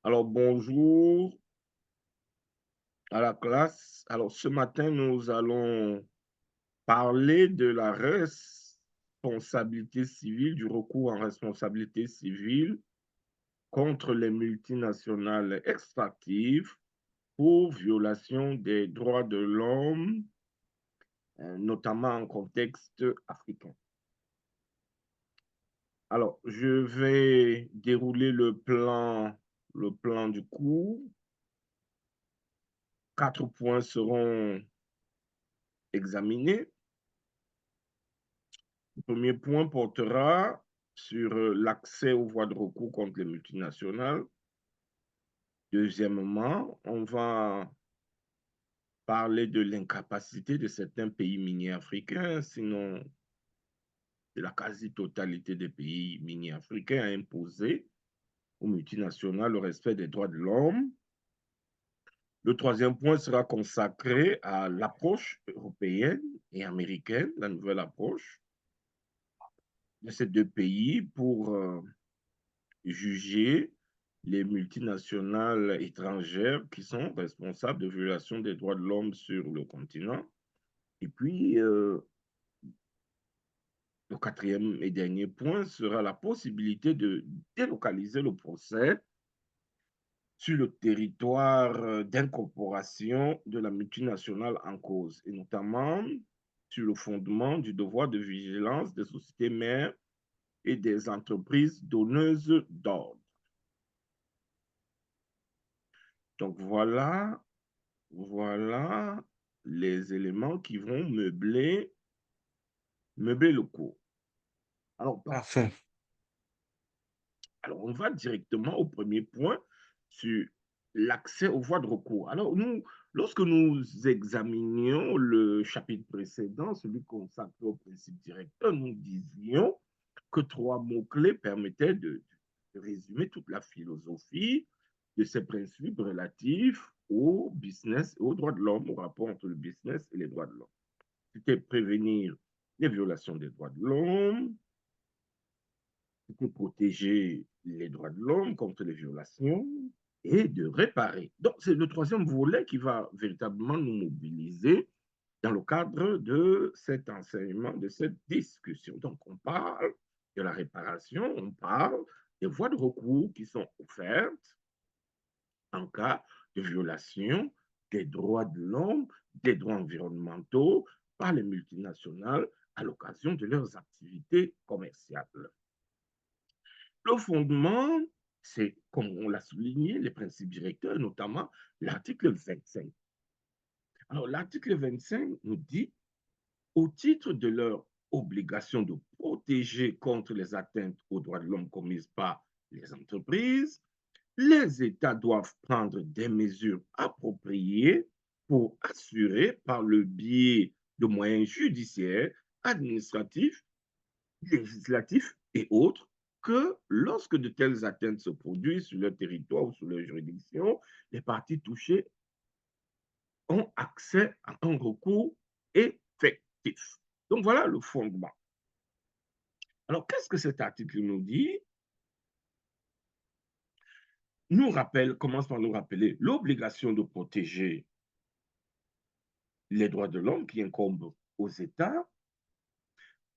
Alors, bonjour à la classe. Alors, ce matin, nous allons parler de la responsabilité civile, du recours en responsabilité civile contre les multinationales extractives pour violation des droits de l'homme, notamment en contexte africain. Alors, je vais dérouler le plan du cours. 4 points seront examinés. Le premier point portera sur l'accès aux voies de recours contre les multinationales. Deuxièmement, on va parler de l'incapacité de certains pays miniers africains, sinon de la quasi-totalité des pays miniers africains, à imposer aux multinationales le respect des droits de l'homme. Le troisième point sera consacré à l'approche européenne et américaine, la nouvelle approche de ces deux pays pour juger les multinationales étrangères qui sont responsables de violations des droits de l'homme sur le continent. Et puis, le quatrième et dernier point sera la possibilité de délocaliser le procès sur le territoire d'incorporation de la multinationale en cause, et notamment sur le fondement du devoir de vigilance des sociétés mères et des entreprises donneuses d'ordre. Donc voilà les éléments qui vont meubler le cours. Alors, Parfait. on va directement au premier point sur l'accès aux voies de recours. Alors, lorsque nous examinions le chapitre précédent, celui consacré au principe directeur, nous disions que 3 mots-clés permettaient de résumer toute la philosophie de ces principes relatifs au business et aux droits de l'homme, au rapport entre le business et les droits de l'homme. C'était prévenir les violations des droits de l'homme, c'était protéger les droits de l'homme contre les violations et de réparer. Donc, c'est le troisième volet qui va véritablement nous mobiliser dans le cadre de cet enseignement, de cette discussion. Donc, on parle de la réparation, on parle des voies de recours qui sont offertes en cas de violation des droits de l'homme, des droits environnementaux par les multinationales à l'occasion de leurs activités commerciales. Le fondement, c'est, comme on l'a souligné, les principes directeurs, notamment l'article 25. Alors, l'article 25 nous dit, au titre de leur obligation de protéger contre les atteintes aux droits de l'homme commises par les entreprises, les États doivent prendre des mesures appropriées pour assurer, par le biais de moyens judiciaires, administratifs, législatifs et autres, que lorsque de telles atteintes se produisent sur leur territoire ou sur leur juridiction, les parties touchées ont accès à un recours effectif. Donc voilà le fondement. Alors, qu'est-ce que cet article nous dit? Commence par nous rappeler l'obligation de protéger les droits de l'homme qui incombent aux États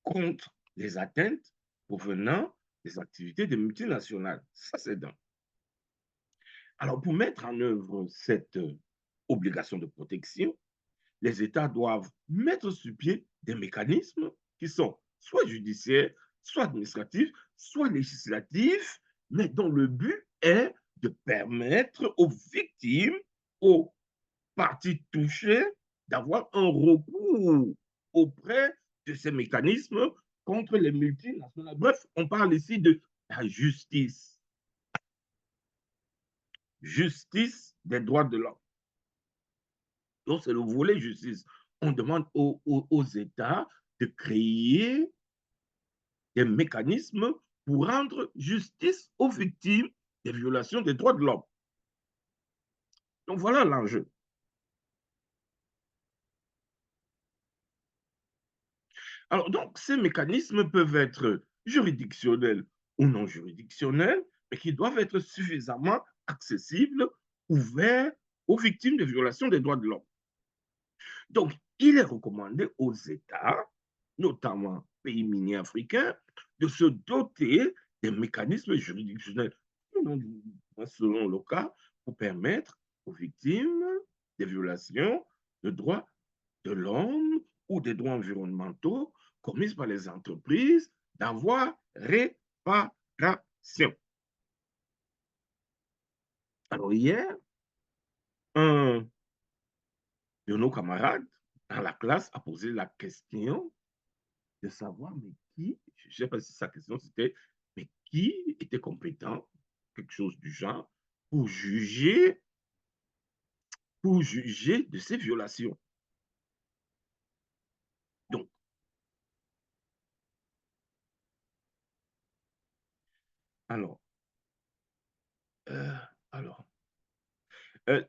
contre les atteintes provenant des activités des multinationales. Ça, c'est d'un. Alors, pour mettre en œuvre cette obligation de protection, les États doivent mettre sur pied des mécanismes qui sont soit judiciaires, soit administratifs, soit législatifs, mais dont le but est de permettre aux victimes, aux parties touchées, d'avoir un recours auprès de ces mécanismes contre les multinationales. Bref, on parle ici de la justice. Justice des droits de l'homme. Donc, c'est le volet justice. On demande aux États de créer des mécanismes pour rendre justice aux victimes des violations des droits de l'homme. Donc, voilà l'enjeu. Alors, donc, ces mécanismes peuvent être juridictionnels ou non juridictionnels, mais qui doivent être suffisamment accessibles, ouverts aux victimes de violations des droits de l'homme. Donc, il est recommandé aux États, notamment pays miniers africains, de se doter des mécanismes juridictionnels selon le cas pour permettre aux victimes des violations de droits de l'homme ou des droits environnementaux commises par les entreprises d'avoir réparation. Alors hier, un de nos camarades dans la classe a posé la question de savoir, mais qui, je ne sais pas si sa question c'était, mais qui était compétent, quelque chose du genre, pour juger de ces violations. Donc, alors, euh, alors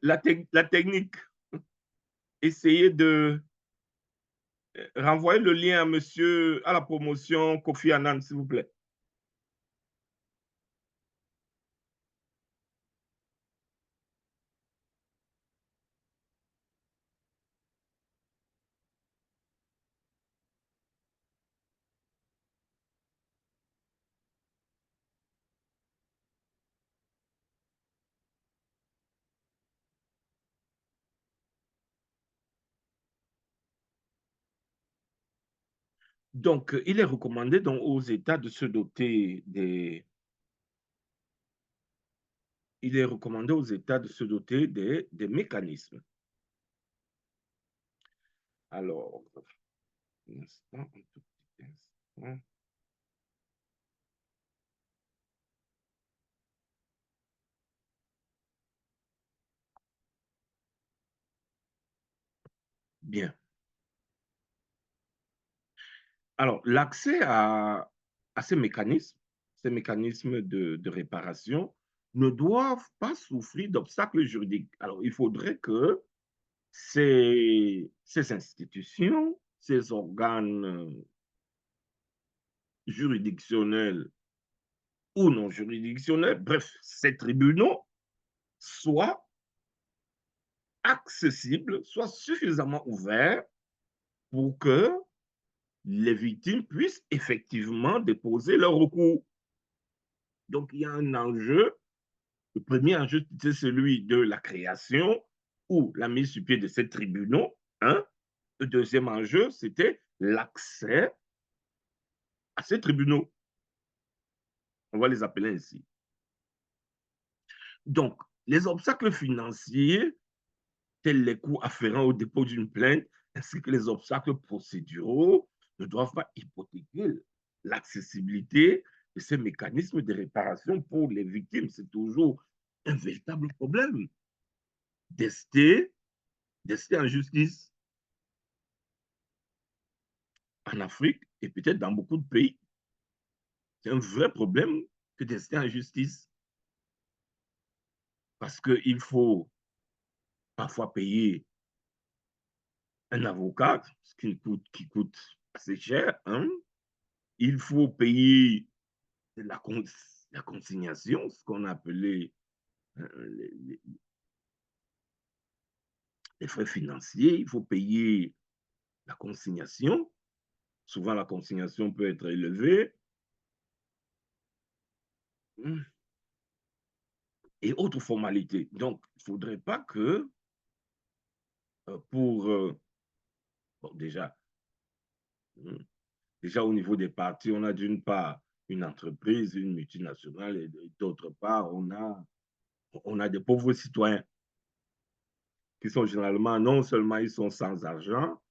la technique, essayez de renvoyer le lien à monsieur, à la promotion Kofi Annan, s'il vous plaît. Donc, il est recommandé donc, aux États de se doter il est recommandé aux États de se doter des mécanismes. Alors, un instant, un tout petit instant. Bien. Alors, l'accès à ces mécanismes de réparation, ne doivent pas souffrir d'obstacles juridiques. Alors, il faudrait que ces institutions, ces organes juridictionnels ou non juridictionnels, bref, ces tribunaux, soient accessibles, soient suffisamment ouverts pour que les victimes puissent effectivement déposer leur recours. Donc, il y a un enjeu. Le premier enjeu, c'est celui de la création ou la mise sur pied de ces tribunaux. Hein. Le deuxième enjeu, c'était l'accès à ces tribunaux. On va les appeler ainsi. Donc, les obstacles financiers, tels les coûts afférents au dépôt d'une plainte, ainsi que les obstacles procéduraux, ne doivent pas hypothéquer l'accessibilité de ces mécanismes de réparation pour les victimes. C'est toujours un véritable problème d'ester en justice en Afrique et peut-être dans beaucoup de pays. C'est un vrai problème que d'ester en justice parce qu'il faut parfois payer un avocat, ce qui coûte assez cher. Hein? Il faut payer la, la consignation, ce qu'on appelait les, les frais financiers. Il faut payer la consignation. Souvent, la consignation peut être élevée. Et autres formalités. Donc, il ne faudrait pas que pour, bon, déjà au niveau des partis, on a d'une part une entreprise, une multinationale, et d'autre part, on a des pauvres citoyens qui sont généralement, non seulement ils sont sans argent,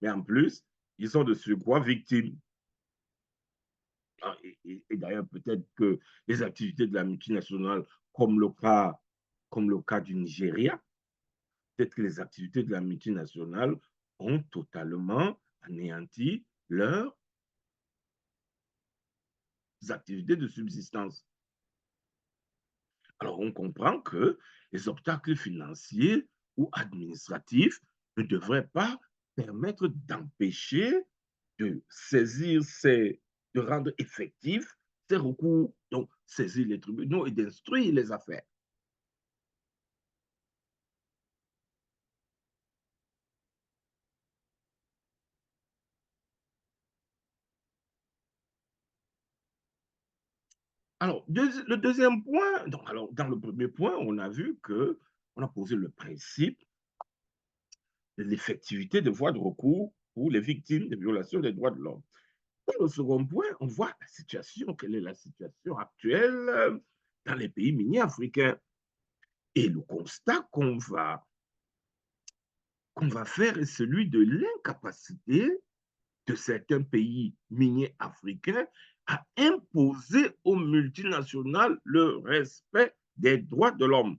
mais en plus, ils sont de surcroît victimes. Et d'ailleurs, peut-être que les activités de la multinationale, comme le cas du Nigeria, peut-être que les activités de la multinationale ont totalement anéanti leurs activités de subsistance. Alors, on comprend que les obstacles financiers ou administratifs ne devraient pas permettre d'empêcher de saisir de rendre effectifs ces recours, donc saisir les tribunaux et d'instruire les affaires. Alors, le deuxième point, donc, alors, dans le premier point, on a vu qu'on a posé le principe de l'effectivité de voies de recours pour les victimes de violations des droits de l'homme. Dans le second point, on voit la situation, quelle est la situation actuelle dans les pays miniers africains. Et le constat qu'on va faire est celui de l'incapacité de certains pays miniers africains à imposer aux multinationales le respect des droits de l'homme.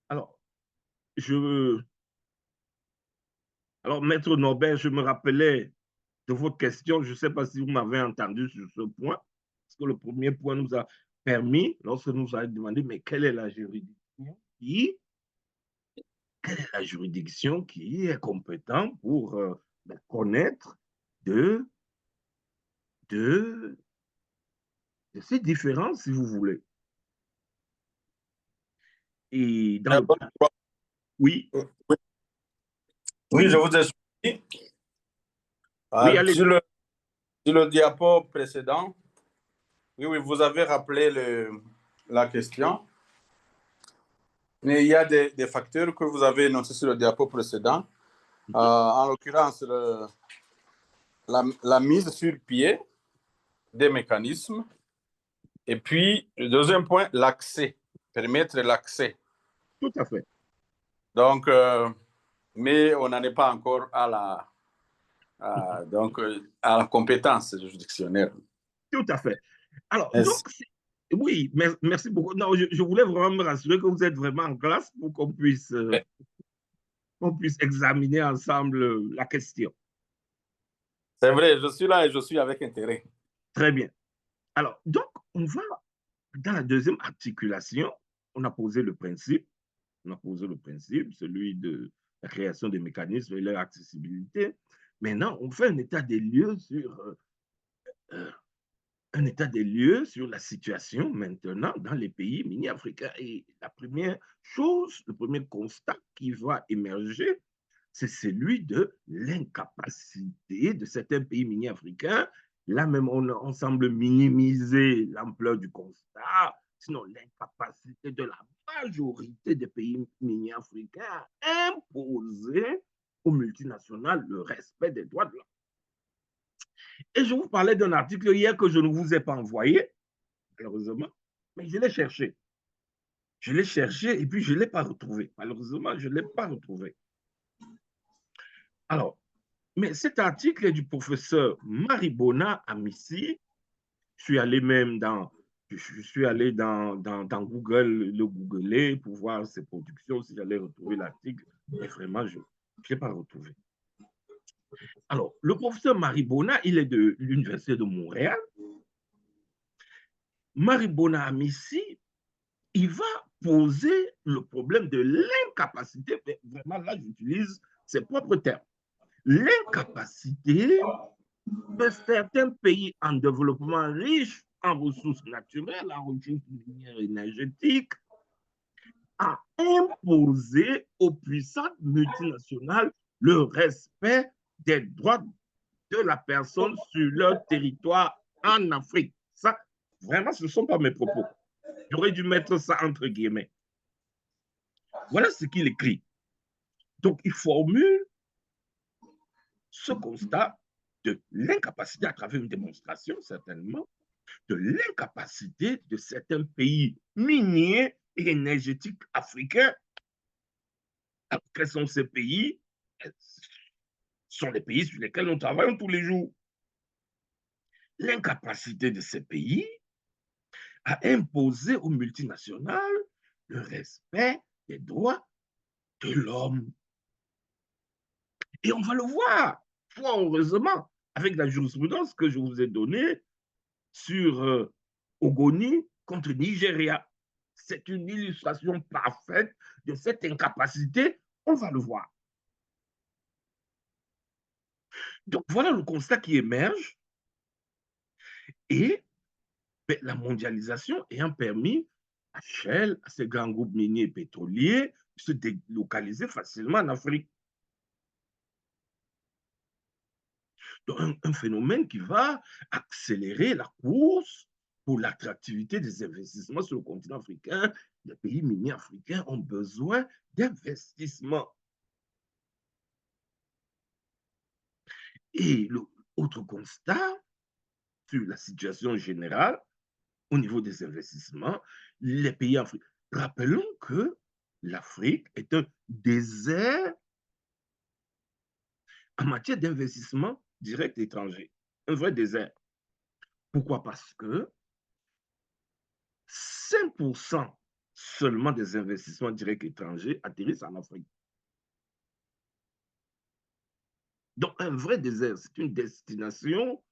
Alors, alors, Maître Norbert, je me rappelais de votre question, je ne sais pas si vous m'avez entendu sur ce point, parce que le premier point nous a permis, lorsque nous avons demandé, mais quelle est la juridiction qui est compétente pour connaître de, de, de ces différences, si vous voulez. Et dans le... Oui. Oui, je vous explique. Oui, allez. Sur le diapo précédent, oui, vous avez rappelé la question. Mais il y a des facteurs que vous avez énoncés sur le diapo précédent. En l'occurrence, la mise sur pied des mécanismes. Et puis, le deuxième point, l'accès, permettre l'accès. Tout à fait. Donc, mais on n'en est pas encore à la compétence juridictionnelle. Tout à fait. Alors, donc, oui, merci beaucoup. Non, je voulais vraiment me rassurer que vous êtes vraiment en classe pour qu'on puisse examiner ensemble la question. C'est vrai, je suis là et je suis avec intérêt. Très bien. Alors, donc, on va, dans la deuxième articulation, on a posé le principe, celui de la création des mécanismes et leur accessibilité. Maintenant, on fait un état des lieux sur la situation maintenant dans les pays mini africains. Et la première chose, le premier constat qui va émerger, c'est celui de l'incapacité de certains pays mini africains. Là même, on semble minimiser l'ampleur du constat, sinon l'incapacité de la majorité des pays mini africains à imposer aux multinationales le respect des droits de l'homme. Et je vous parlais d'un article hier que je ne vous ai pas envoyé, malheureusement, mais je l'ai cherché. Je l'ai cherché et puis je ne l'ai pas retrouvé. Malheureusement, je ne l'ai pas retrouvé. Alors, mais cet article est du professeur Maribona Amissi. Je suis allé même dans Google, le googler pour voir ses productions, si j'allais retrouver l'article. Mais vraiment, je ne l'ai pas retrouvé. Alors, le professeur Maribona, il est de l'Université de Montréal. Maribona Amissi, il va poser le problème de l'incapacité, vraiment là j'utilise ses propres termes, l'incapacité de certains pays en développement riches en ressources naturelles, en ressources minières énergétiques, à imposer aux puissantes multinationales le respect des droits de la personne sur leur territoire en Afrique. Ça, vraiment, ce ne sont pas mes propos. J'aurais dû mettre ça entre guillemets. Voilà ce qu'il écrit. Donc, il formule ce constat de l'incapacité, à travers une démonstration certainement, de l'incapacité de certains pays miniers et énergétiques africains. Alors, quels sont ces pays? Ce sont les pays sur lesquels nous travaillons tous les jours. L'incapacité de ces pays à imposer aux multinationales le respect des droits de l'homme. Et on va le voir, fort heureusement, avec la jurisprudence que je vous ai donnée sur Ogoni contre Nigeria. c'est une illustration parfaite de cette incapacité. On va le voir. Donc, voilà le constat qui émerge. Et ben, la mondialisation ayant permis à Shell, à ces grands groupes miniers et pétroliers, de se délocaliser facilement en Afrique. Donc, un phénomène qui va accélérer la course pour l'attractivité des investissements sur le continent africain. Les pays miniers africains ont besoin d'investissements. Et l'autre constat sur la situation générale au niveau des investissements, les pays africains. Rappelons que l'Afrique est un désert en matière d'investissement direct étranger, un vrai désert. Pourquoi? Parce que 5% seulement des investissements directs étrangers atterrissent en Afrique. Donc, un vrai désert, c'est une destination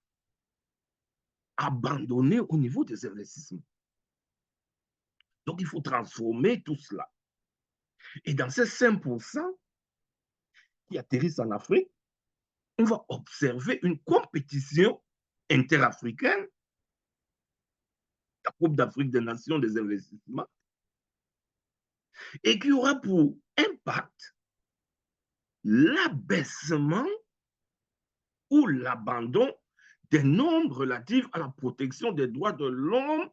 abandonnée au niveau des investissements. Donc, il faut transformer tout cela. Et dans ces 5% qui atterrissent en Afrique, on va observer une compétition interafricaine, la Coupe d'Afrique des Nations des investissements, et qui aura pour impact l'abaissement ou l'abandon des normes relatives à la protection des droits de l'homme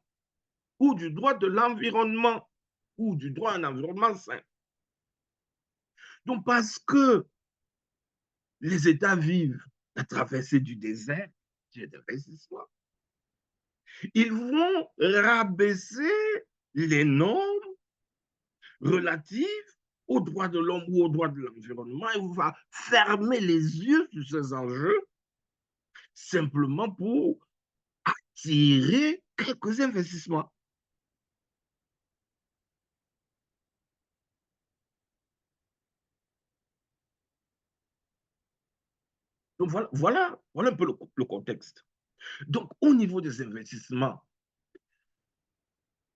ou du droit de l'environnement ou du droit à un environnement sain. Donc, parce que les États vivent la traversée du désert, d'investissement, ils vont rabaisser les normes relatives aux droits de l'homme ou aux droits de l'environnement et on va fermer les yeux sur ces enjeux simplement pour attirer quelques investissements. Donc voilà un peu le contexte. Donc au niveau des investissements,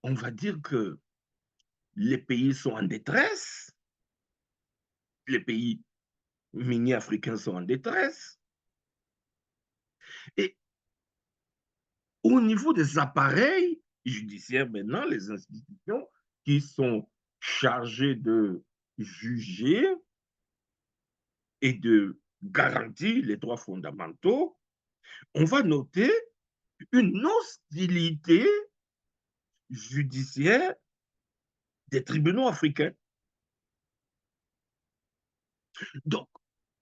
on va dire que les pays sont en détresse, les pays miniers africains sont en détresse. Et au niveau des appareils judiciaires maintenant, les institutions qui sont chargées de juger et de garantir les droits fondamentaux, on va noter une hostilité judiciaire des tribunaux africains. Donc,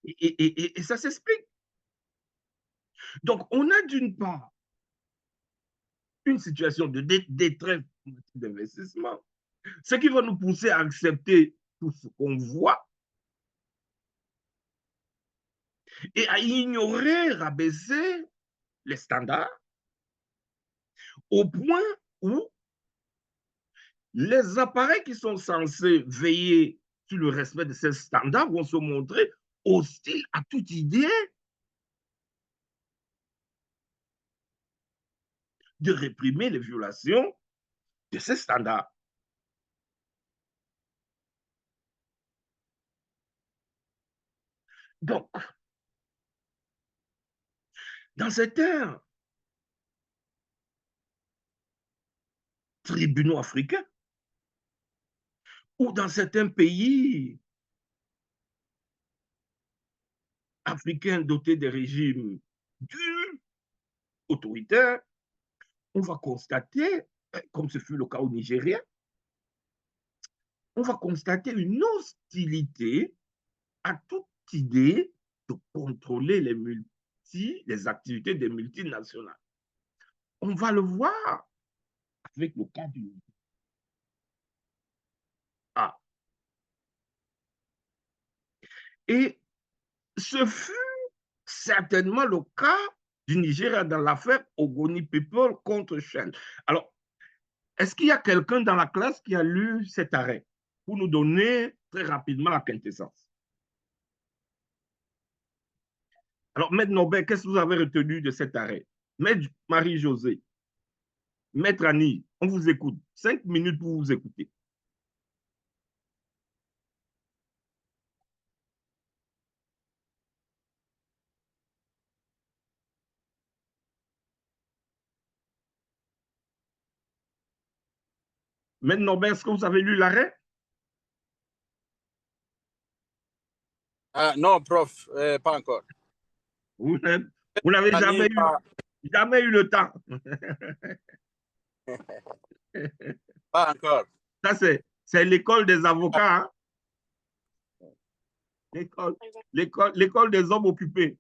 et ça s'explique. Donc, on a d'une part une situation de détresse d'investissement, ce qui va nous pousser à accepter tout ce qu'on voit et à ignorer, rabaisser les standards au point où les appareils qui sont censés veiller sur le respect de ces standards vont se montrer hostiles à toute idée de réprimer les violations de ces standards. Donc, dans certains tribunaux africains ou dans certains pays africains dotés de régimes durs, autoritaires, on va constater, comme ce fut le cas au Nigeria, on va constater une hostilité à toute idée de contrôler les activités des multinationales. On va le voir avec le cas du A. Et ce fut certainement le cas du Nigeria dans l'affaire Ogoni People contre Shell. Alors, est-ce qu'il y a quelqu'un dans la classe qui a lu cet arrêt pour nous donner très rapidement la quintessence? Alors, Maître Norbert, qu'est-ce que vous avez retenu de cet arrêt? Maître Marie-Josée. Maître Annie, on vous écoute. 5 minutes pour vous écouter. Maître Norbert, est-ce que vous avez lu l'arrêt? Non, prof, pas encore. Vous n'avez jamais eu le temps. Pas encore. Ça, c'est l'école des avocats. Hein? L'école des hommes occupés.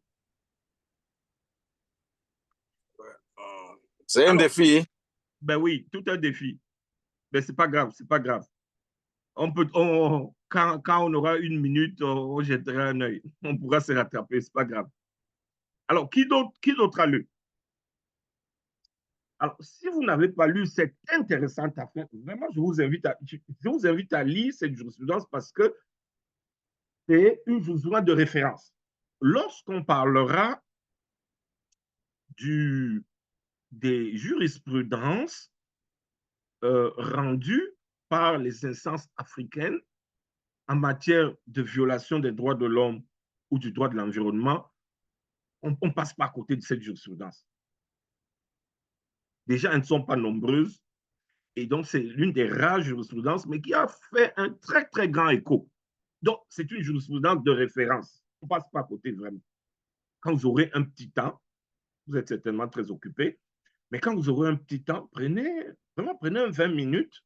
C'est un défi. Ben oui, tout un défi. Mais c'est pas grave, c'est pas grave. Quand on aura 1 minute, on jettera un œil. On pourra se rattraper, c'est pas grave. Alors, qui d'autre a lu? Alors, si vous n'avez pas lu cette intéressante affaire, vraiment, je vous invite à lire cette jurisprudence parce que c'est une jurisprudence de référence. Lorsqu'on parlera des jurisprudences rendues par les instances africaines en matière de violation des droits de l'homme ou du droit de l'environnement, on ne passe pas à côté de cette jurisprudence. Déjà, elles ne sont pas nombreuses et donc c'est l'une des rares jurisprudences, mais qui a fait un très, très grand écho. Donc, c'est une jurisprudence de référence. On ne passe pas à côté vraiment. Quand vous aurez un petit temps, vous êtes certainement très occupé, mais quand vous aurez un petit temps, prenez 20 minutes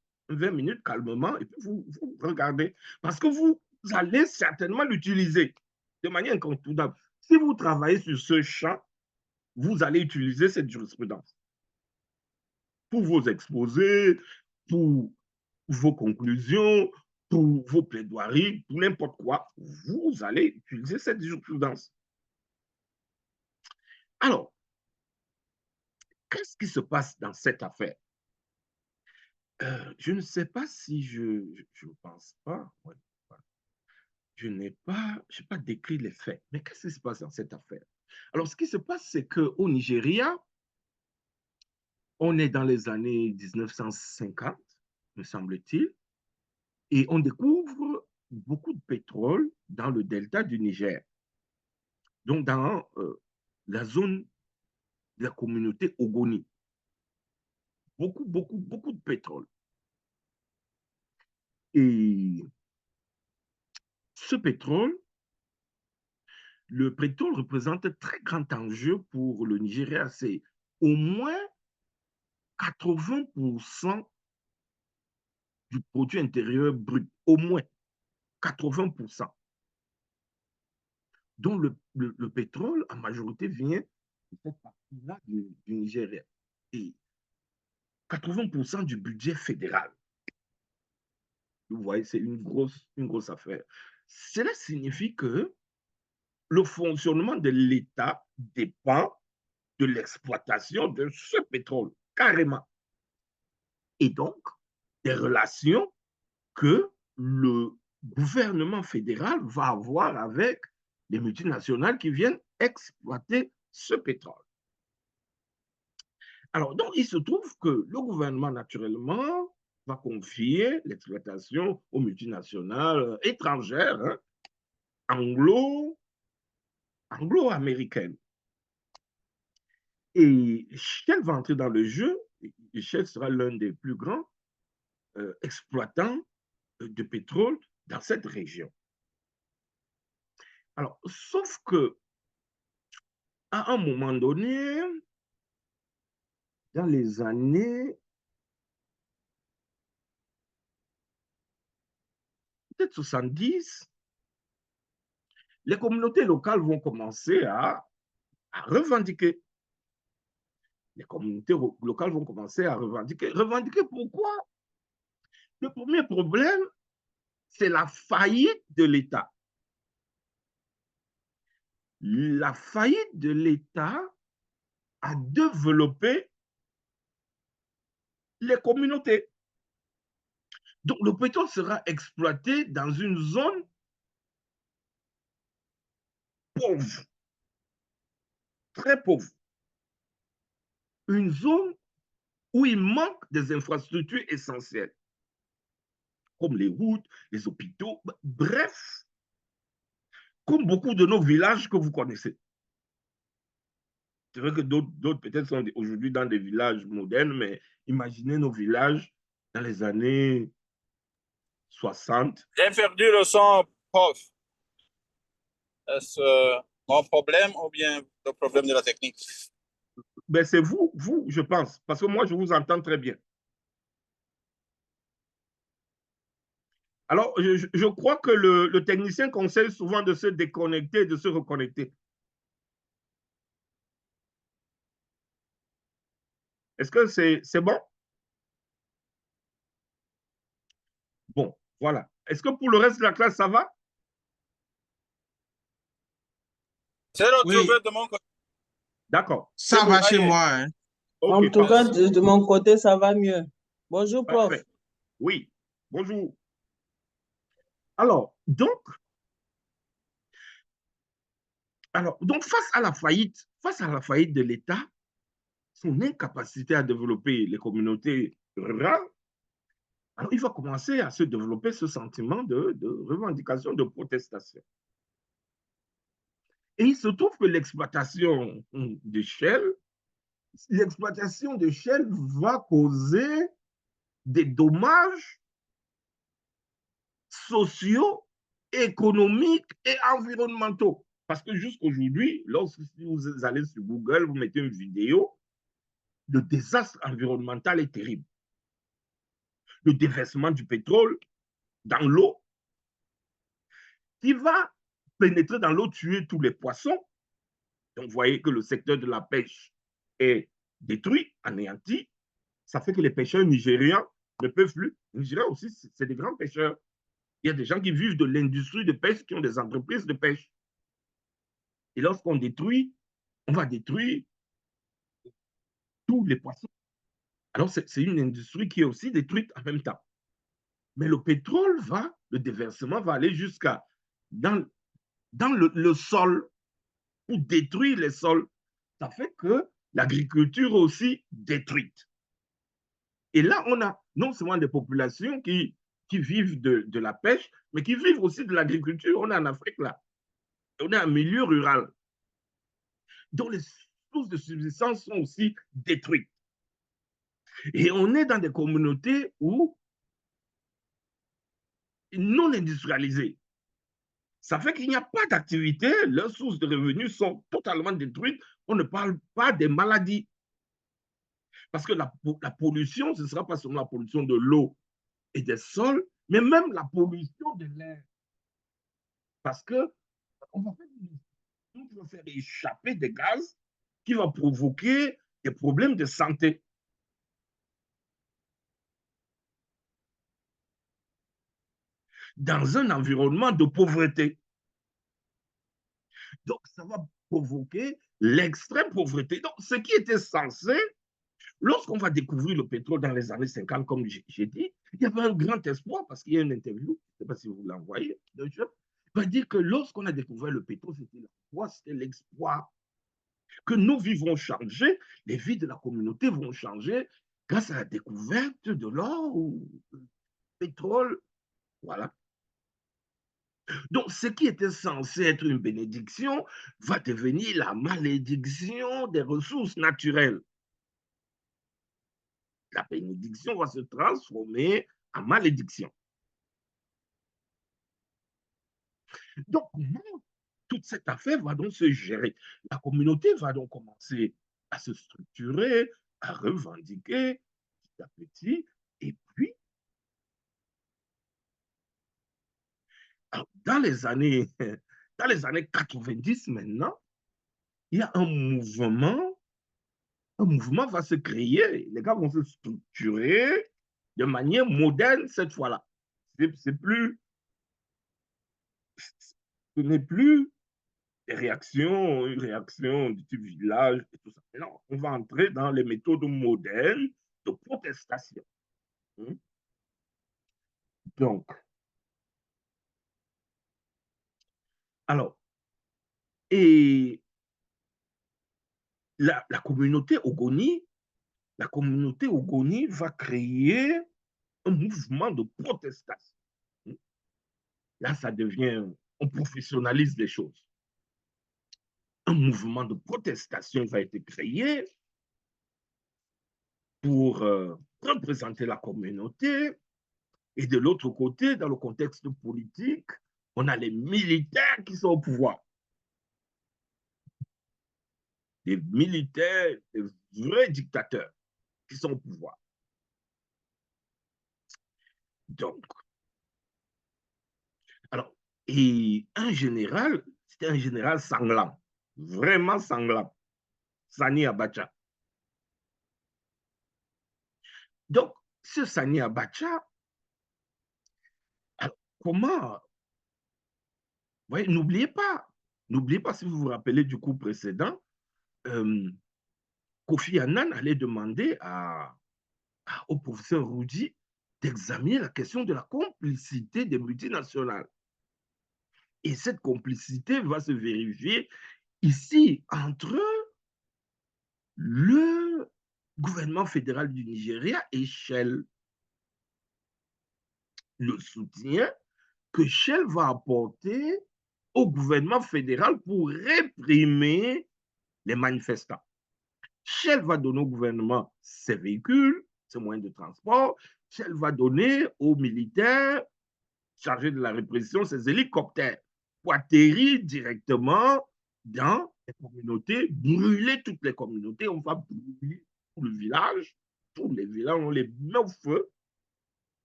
calmement, et puis vous regardez. Parce que vous allez certainement l'utiliser de manière incontournable. Si vous travaillez sur ce champ, vous allez utiliser cette jurisprudence pour vos exposés, pour vos conclusions, pour vos plaidoiries, pour n'importe quoi. Vous allez utiliser cette jurisprudence. Alors, qu'est-ce qui se passe dans cette affaire? Je ne sais pas si je ne pense pas. Ouais, je n'ai pas décrit les faits. Mais qu'est-ce qui se passe dans cette affaire? Alors, ce qui se passe, c'est qu'au Nigeria, on est dans les années 1950, me semble-t-il, et on découvre beaucoup de pétrole dans le delta du Niger, donc dans la zone de la communauté Ogoni. Beaucoup, beaucoup, beaucoup de pétrole. Et ce pétrole, le pétrole représente un très grand enjeu pour le Nigeria. C'est au moins 80% du produit intérieur brut, au moins 80%. Donc le pétrole, en majorité, vient de cette partie-là du Nigeria. Et 80% du budget fédéral. Vous voyez, c'est une grosse affaire. Cela signifie que le fonctionnement de l'État dépend de l'exploitation de ce pétrole, carrément. Et donc, des relations que le gouvernement fédéral va avoir avec les multinationales qui viennent exploiter ce pétrole. Alors, donc, il se trouve que le gouvernement, naturellement, va confier l'exploitation aux multinationales étrangères, hein, anglo-américaines. Et Shell va entrer dans le jeu. Shell sera l'un des plus grands exploitants de pétrole dans cette région. Alors, sauf que à un moment donné, dans les années peut-être 70, les communautés locales vont commencer à revendiquer. Les communautés locales vont commencer à revendiquer. Revendiquer pourquoi? Le premier problème, c'est la faillite de l'État. La faillite de l'État a développé les communautés. Donc, le pétrole sera exploité dans une zone pauvre, très pauvre. Une zone où il manque des infrastructures essentielles, comme les routes, les hôpitaux, bref, comme beaucoup de nos villages que vous connaissez. C'est vrai que d'autres peut-être sont aujourd'hui dans des villages modernes, mais imaginez nos villages dans les années 60. J'ai perdu le son, prof. Est-ce mon problème ou bien le problème de la technique? Ben c'est vous, je pense, parce que moi, je vous entends très bien. Alors, je crois que le technicien conseille souvent de se déconnecter, de se reconnecter. Est-ce que c'est bon? Bon, voilà. Est-ce que pour le reste de la classe, ça va? C'est retrouvé Oui, de mon côté. D'accord, c'est ça va bon. chez Voyez. moi, hein. OK, En tout cas, parfait. de mon côté, ça va mieux. Bonjour, prof. Parfait. Oui, bonjour. Alors, face à la faillite de l'État, son incapacité à développer les communautés rurales, alors il va commencer à se développer ce sentiment de revendication, de protestation. Et il se trouve que l'exploitation d'échelle va causer des dommages sociaux, économiques et environnementaux. Parce que jusqu'aujourd'hui, lorsque vous allez sur Google, vous mettez une vidéo, le désastre environnemental est terrible. Le déversement du pétrole dans l'eau, qui va pénétrer dans l'eau, tuer tous les poissons. Donc, vous voyez que le secteur de la pêche est détruit, anéanti. Ça fait que les pêcheurs nigérians ne peuvent plus. Les Nigériens aussi, c'est des grands pêcheurs. Il y a des gens qui vivent de l'industrie de pêche, qui ont des entreprises de pêche. Et lorsqu'on détruit, on va détruire tous les poissons. Alors, c'est une industrie qui est aussi détruite en même temps. Mais le pétrole le déversement va aller jusqu'à dans le sol, pour détruire les sols. Ça fait que l'agriculture aussi détruite. Et là, on a non seulement des populations qui vivent de la pêche, mais qui vivent aussi de l'agriculture. On est en Afrique là. On est en milieu rural. Donc les sources de subsistance sont aussi détruites. Et on est dans des communautés où non industrialisées. Ça fait qu'il n'y a pas d'activité, leurs sources de revenus sont totalement détruites. On ne parle pas des maladies. Parce que la pollution, ce ne sera pas seulement la pollution de l'eau et des sols, mais même la pollution de l'air. Parce que on va faire échapper des gaz qui vont provoquer des problèmes de santé. Dans un environnement de pauvreté. Donc, ça va provoquer l'extrême pauvreté. Donc, ce qui était censé, lorsqu'on va découvrir le pétrole dans les années 50, comme j'ai dit, il y avait un grand espoir parce qu'il y a une interview, je ne sais pas si vous l'envoyez, de jeune, va dire que lorsqu'on a découvert le pétrole, c'était l'espoir que nos vies vont changer, les vies de la communauté vont changer grâce à la découverte de l'or ou du pétrole. Voilà. Donc, ce qui était censé être une bénédiction va devenir la malédiction des ressources naturelles. La bénédiction va se transformer en malédiction. Donc, toute cette affaire va donc se gérer. La communauté va donc commencer à se structurer, à revendiquer petit à petit. Et puis, dans les années 90 maintenant, il y a un mouvement va se créer. Les gars vont se structurer de manière moderne cette fois-là. Ce n'est plus une réaction du type village et tout ça. Non, on va entrer dans les méthodes modernes de protestation. Donc, alors, et la communauté Ogoni, la communauté Ogoni va créer un mouvement de protestation. Là, ça devient, on professionnalise les choses. Un mouvement de protestation va être créé pour représenter la communauté. Et de l'autre côté, dans le contexte politique, on a les militaires qui sont au pouvoir. Des militaires, des vrais dictateurs qui sont au pouvoir. Donc, alors, et un général, c'était un général sanglant, vraiment sanglant, Sani Abacha. Donc, ce Sani Abacha, alors, comment, ouais, n'oubliez pas, si vous vous rappelez du coup précédent, Kofi Annan allait demander au professeur Rudi d'examiner la question de la complicité des multinationales. Et cette complicité va se vérifier ici entre le gouvernement fédéral du Nigeria et Shell. Le soutien que Shell va apporter au gouvernement fédéral pour réprimer les manifestants. Shell va donner au gouvernement ses véhicules, ses moyens de transport. Shell va donner aux militaires chargés de la répression ses hélicoptères pour atterrir directement dans les communautés, brûler toutes les communautés. On va brûler tout le village, tous les villages, on les met au feu,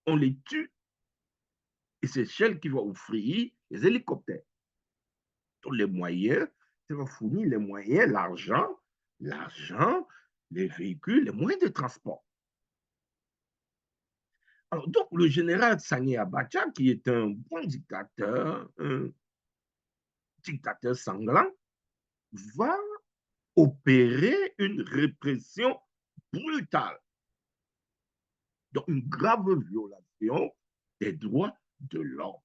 on les tue. Et c'est Shell qui va offrir les hélicoptères. Tous les moyens, ça va fournir les moyens, l'argent, les véhicules, les moyens de transport. Alors, donc, le général Sani Abacha, qui est un bon dictateur, un dictateur sanglant, va opérer une répression brutale. Donc, une grave violation des droits de l'homme.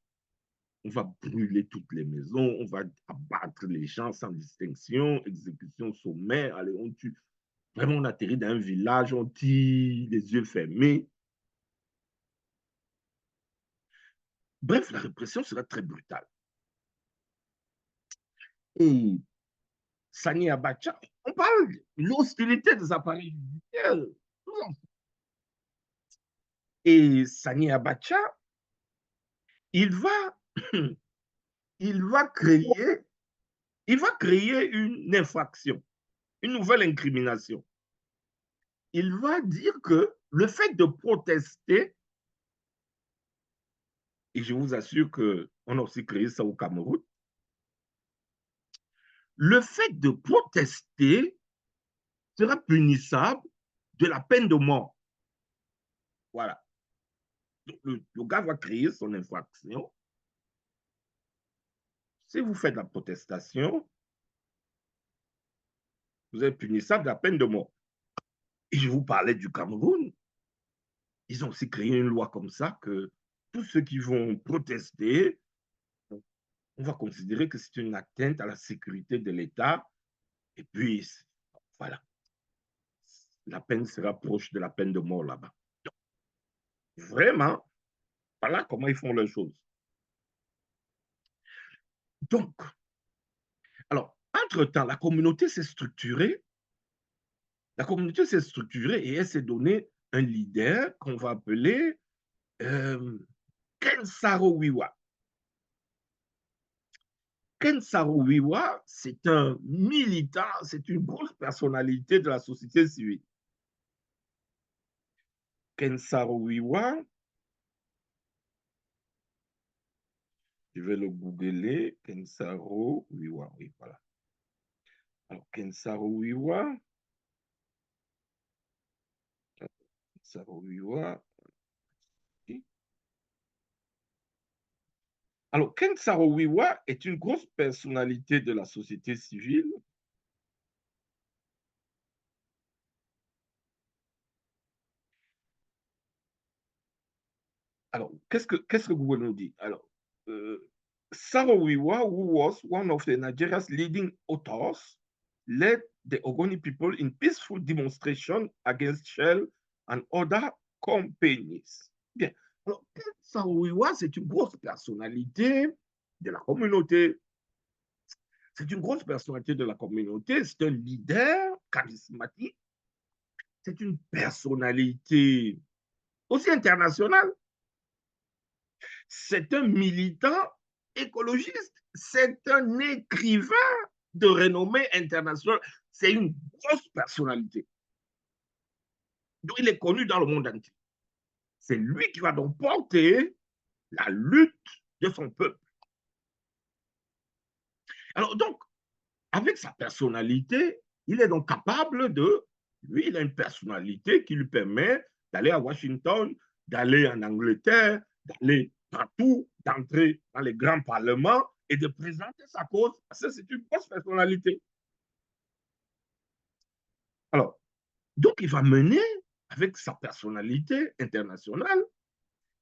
On va brûler toutes les maisons, on va abattre les gens sans distinction, exécution sommaire, allez, on tue. Vraiment, on atterrit dans un village, on tire les yeux fermés. Bref, la répression sera très brutale. Et Sani Abacha, on parle de l'hostilité des appareils judiciaires. Et Sani Abacha, il va, il va créer une infraction, une nouvelle incrimination. Il va dire que le fait de protester, et je vous assure qu'on a aussi créé ça au Cameroun, le fait de protester sera punissable de la peine de mort. Voilà. Donc, le gars va créer son infraction. Si vous faites la protestation, vous êtes punissable de la peine de mort. Et je vous parlais du Cameroun. Ils ont aussi créé une loi comme ça que tous ceux qui vont protester, on va considérer que c'est une atteinte à la sécurité de l'État. Et puis, voilà, la peine sera proche de la peine de mort là-bas. Vraiment, voilà comment ils font les choses. Donc, alors, entre-temps, la communauté s'est structurée. La communauté s'est structurée et elle s'est donné un leader qu'on va appeler Ken Saro-Wiwa. Ken Saro-Wiwa, c'est un militant, c'est une grosse personnalité de la société civile. Ken Saro-Wiwa, je vais le googler, Ken Saro-Wiwa, oui, voilà. Alors, Ken Saro-Wiwa, alors, Ken Saro-Wiwa est une grosse personnalité de la société civile. Alors, qu'est-ce que Google nous dit? Alors, Saro-Wiwa, who was one of the Nigeria's leading authors led the Ogoni people in peaceful demonstration against Shell and other companies. Bien. Alors, Ken Saro-Wiwa, c'est une grosse personnalité de la communauté. C'est une grosse personnalité de la communauté. C'est un leader charismatique. C'est une personnalité aussi internationale. C'est un militant écologiste. C'est un écrivain de renommée internationale. C'est une grosse personnalité. Donc, il est connu dans le monde entier. C'est lui qui va donc porter la lutte de son peuple. Alors, donc, avec sa personnalité, il est donc capable de... Lui, il a une personnalité qui lui permet d'aller à Washington, d'aller en Angleterre, d'aller partout, d'entrer dans les grands parlements et de présenter sa cause. Parce que c'est une grosse personnalité. Alors, donc, il va mener, avec sa personnalité internationale,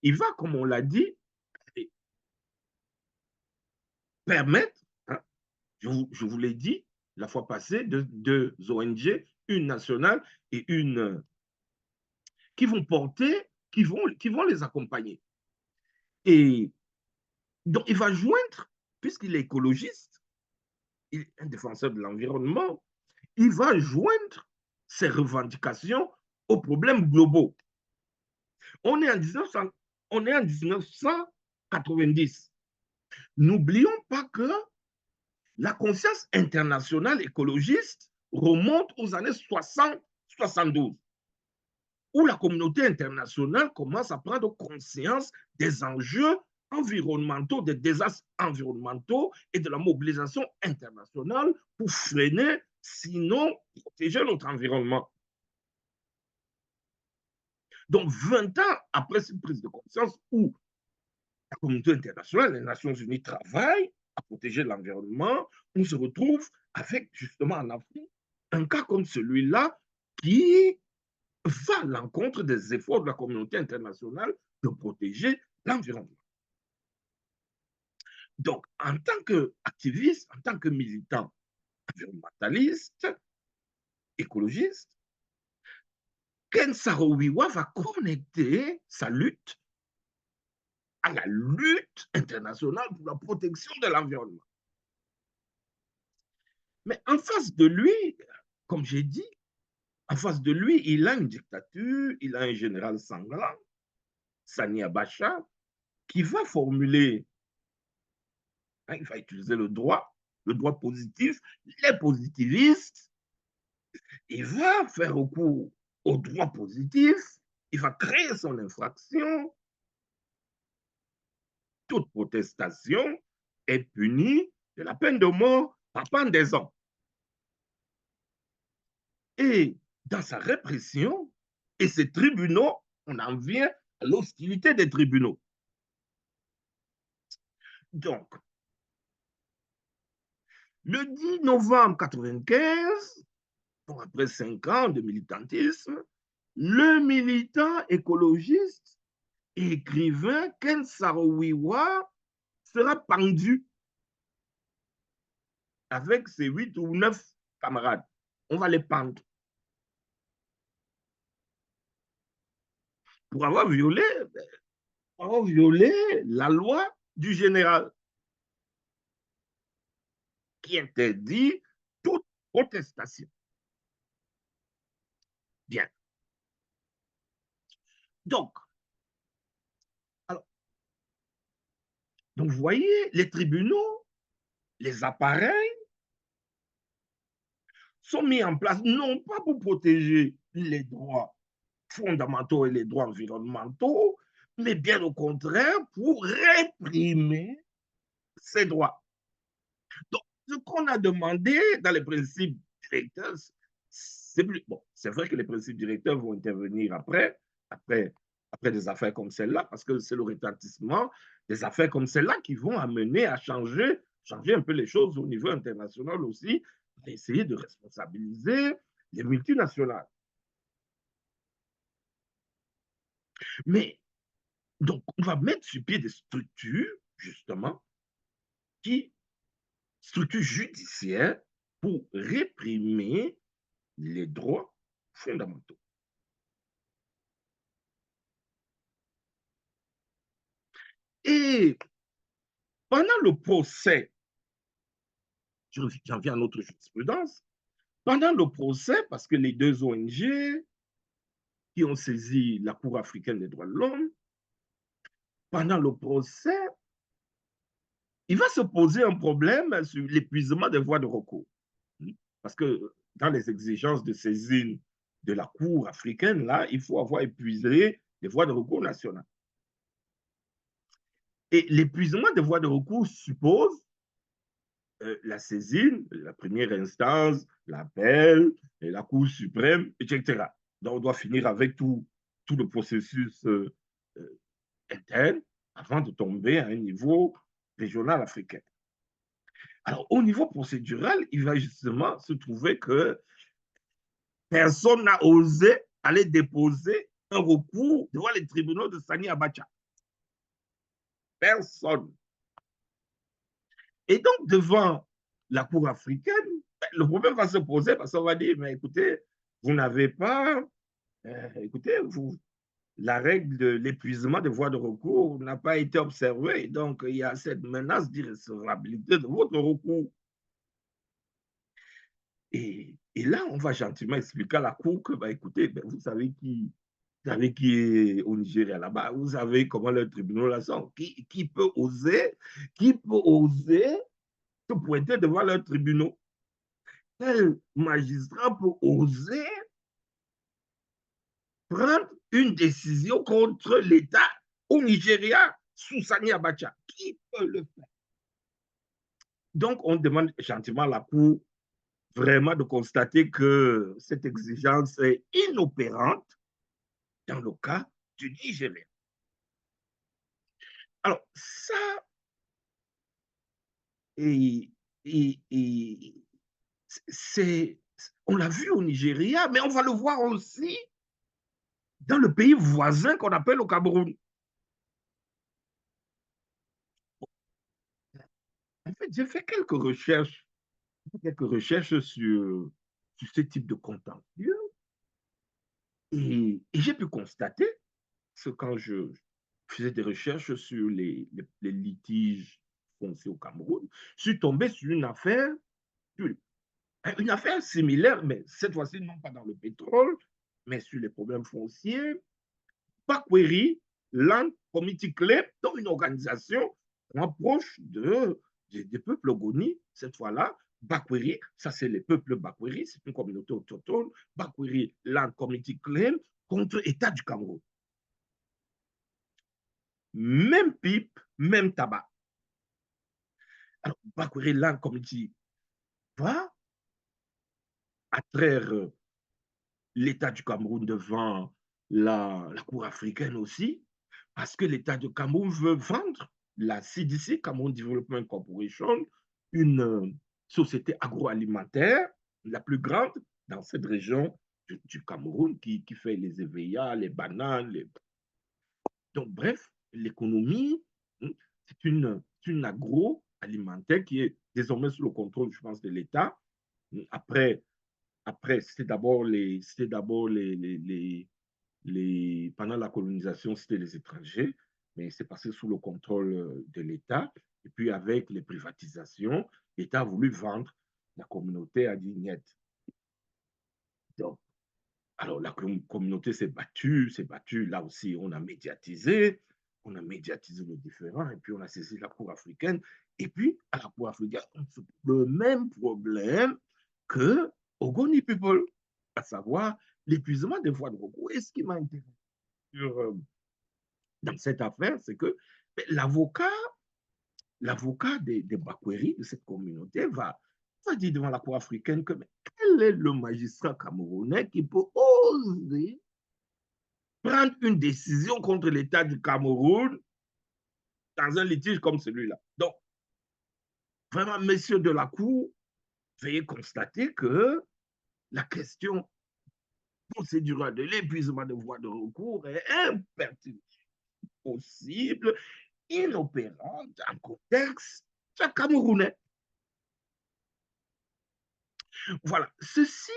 il va, comme on l'a dit, permettre, hein, je vous l'ai dit la fois passée, deux ONG, une nationale et une qui vont porter, qui vont les accompagner. Et donc, il va joindre, puisqu'il est écologiste, il est un défenseur de l'environnement, il va joindre ses revendications aux problèmes globaux. On est en 1990. N'oublions pas que la conscience internationale écologiste remonte aux années 60-72, où la communauté internationale commence à prendre conscience des enjeux environnementaux, des désastres environnementaux et de la mobilisation internationale pour freiner, sinon protéger notre environnement. Donc, 20 ans après cette prise de conscience où la communauté internationale, les Nations Unies travaillent à protéger l'environnement, on se retrouve avec, justement en Afrique, un cas comme celui-là qui va à l'encontre des efforts de la communauté internationale de protéger l'environnement. Donc, en tant qu'activiste, en tant que militant environnementaliste, écologiste, Ken Saro-Wiwa va connecter sa lutte à la lutte internationale pour la protection de l'environnement. Mais en face de lui, comme j'ai dit, en face de lui, il a une dictature, il a un général sanglant, Sani Abacha, qui va formuler, hein, il va utiliser le droit positif, les positivistes, il va faire recours au droit positif, il va créer son infraction. Toute protestation est punie de la peine de mort par pendaison. Et dans sa répression, et ces tribunaux, on en vient à l'hostilité des tribunaux. Donc, le 10 novembre 1995, donc après 5 ans de militantisme, le militant écologiste et écrivain Ken Saro-Wiwa sera pendu avec ses 8 ou 9 camarades. On va les pendre. Pour avoir violé la loi du général qui interdit toute protestation. Bien. Donc, vous voyez, les tribunaux, les appareils sont mis en place non pas pour protéger les droits fondamentaux et les droits environnementaux, mais bien au contraire pour réprimer ces droits. Donc, ce qu'on a demandé dans les principes directeurs, c'est bon, c'est vrai que les principes directeurs vont intervenir après des affaires comme celle-là, parce que c'est le retentissement des affaires comme celle-là qui vont amener à changer un peu les choses au niveau international aussi, à essayer de responsabiliser les multinationales. Mais, donc, on va mettre sur pied des structures, justement, structures judiciaires, pour réprimer les droits fondamentaux. Et pendant le procès, j'en viens à notre jurisprudence, pendant le procès, parce que les deux ONG qui ont saisi la Cour africaine des droits de l'homme, pendant le procès, il va se poser un problème sur l'épuisement des voies de recours. Parce que dans les exigences de saisine de la Cour africaine, là, il faut avoir épuisé les voies de recours nationales. Et l'épuisement des voies de recours suppose la saisine, la première instance, l'appel, la Cour suprême, etc. Donc, on doit finir avec tout le processus interne avant de tomber à un niveau régional africain. Alors, au niveau procédural, il va justement se trouver que personne n'a osé aller déposer un recours devant les tribunaux de Sani Abacha. Personne. Et donc, devant la Cour africaine, le problème va se poser parce qu'on va dire, mais écoutez, vous n'avez pas, écoutez, la règle de l'épuisement des voies de recours n'a pas été observée. Donc, il y a cette menace d'irrecevabilité de votre recours. Et là, on va gentiment expliquer à la Cour que, écoutez, vous savez qui est au Nigeria là-bas, vous savez comment le tribunal là sont. Qui peut oser se pointer devant leurs tribunaux? Quel magistrat peut oser prendre une décision contre l'État au Nigeria sous Sani Abacha? Qui peut le faire? Donc, on demande gentiment à la Cour vraiment de constater que cette exigence est inopérante dans le cas du Nigeria. Alors, ça, on l'a vu au Nigeria, mais on va le voir aussi dans le pays voisin qu'on appelle le Cameroun. En fait, j'ai fait quelques recherches sur ce type de contentieux et j'ai pu constater que quand je faisais des recherches sur les litiges fonciers au Cameroun, je suis tombé sur une affaire similaire, mais cette fois-ci, non pas dans le pétrole, mais sur les problèmes fonciers. Bakweri Land Committee Club, dans une organisation rapproche des peuples Ogoni, cette fois-là. Bakweri, ça c'est les peuples Bakweri, c'est une communauté autochtone. Bakweri Land Committee Club contre l'État du Cameroun. Même pipe, même tabac. Alors, Bakweri Land Committee va attraire l'État du Cameroun devant la Cour africaine aussi, parce que l'État du Cameroun veut vendre la CDC, Cameroun Development Corporation, une société agroalimentaire, la plus grande dans cette région du Cameroun, qui fait les éveillas, les bananes. Donc, bref, l'économie, c'est une agroalimentaire qui est désormais sous le contrôle, je pense, de l'État. Après, c'était d'abord pendant la colonisation, c'était les étrangers, mais c'est passé sous le contrôle de l'État. Et puis, avec les privatisations, l'État a voulu vendre la communauté à Dignette. Donc, alors, la communauté s'est battue. Là aussi, on a médiatisé le différend, et puis on a saisi la Cour africaine. Et puis, à la Cour africaine, on se pose le même problème que Ogoni People, à savoir l'épuisement des voies de recours. Et ce qui m'a intéressé dans cette affaire, c'est que l'avocat des Bakweri, de cette communauté, va dire devant la Cour africaine que quel est le magistrat camerounais qui peut oser prendre une décision contre l'État du Cameroun dans un litige comme celui-là. Donc, vraiment, messieurs de la Cour, veuillez constater que la question procédurale de l'épuisement de voies de recours est impertinente, possible, inopérante en contexte camerounais. Voilà, ceci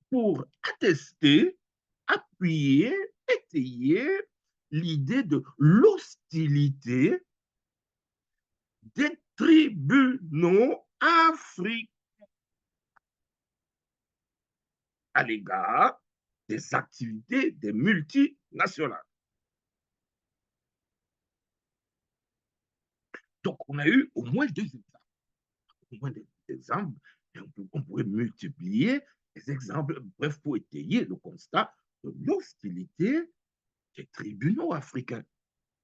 pour attester, appuyer, étayer l'idée de l'hostilité des tribunaux africains à l'égard des activités des multinationales. Donc, on a eu au moins deux exemples. Au moins des exemples, et on pourrait multiplier les exemples, bref, pour étayer le constat de l'hostilité des tribunaux africains.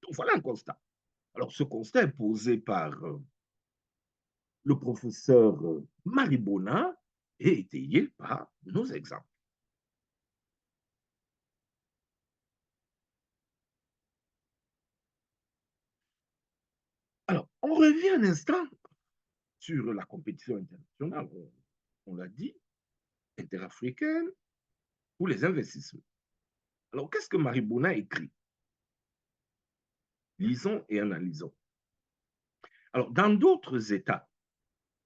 Donc, voilà un constat. Alors, ce constat est posé par le professeur Maribona et étayé par nos exemples. Alors, on revient un instant sur la compétition internationale, on l'a dit, interafricaine, pour les investissements. Alors, qu'est-ce que Maribona écrit? Lisons et analysons. Alors, dans d'autres États,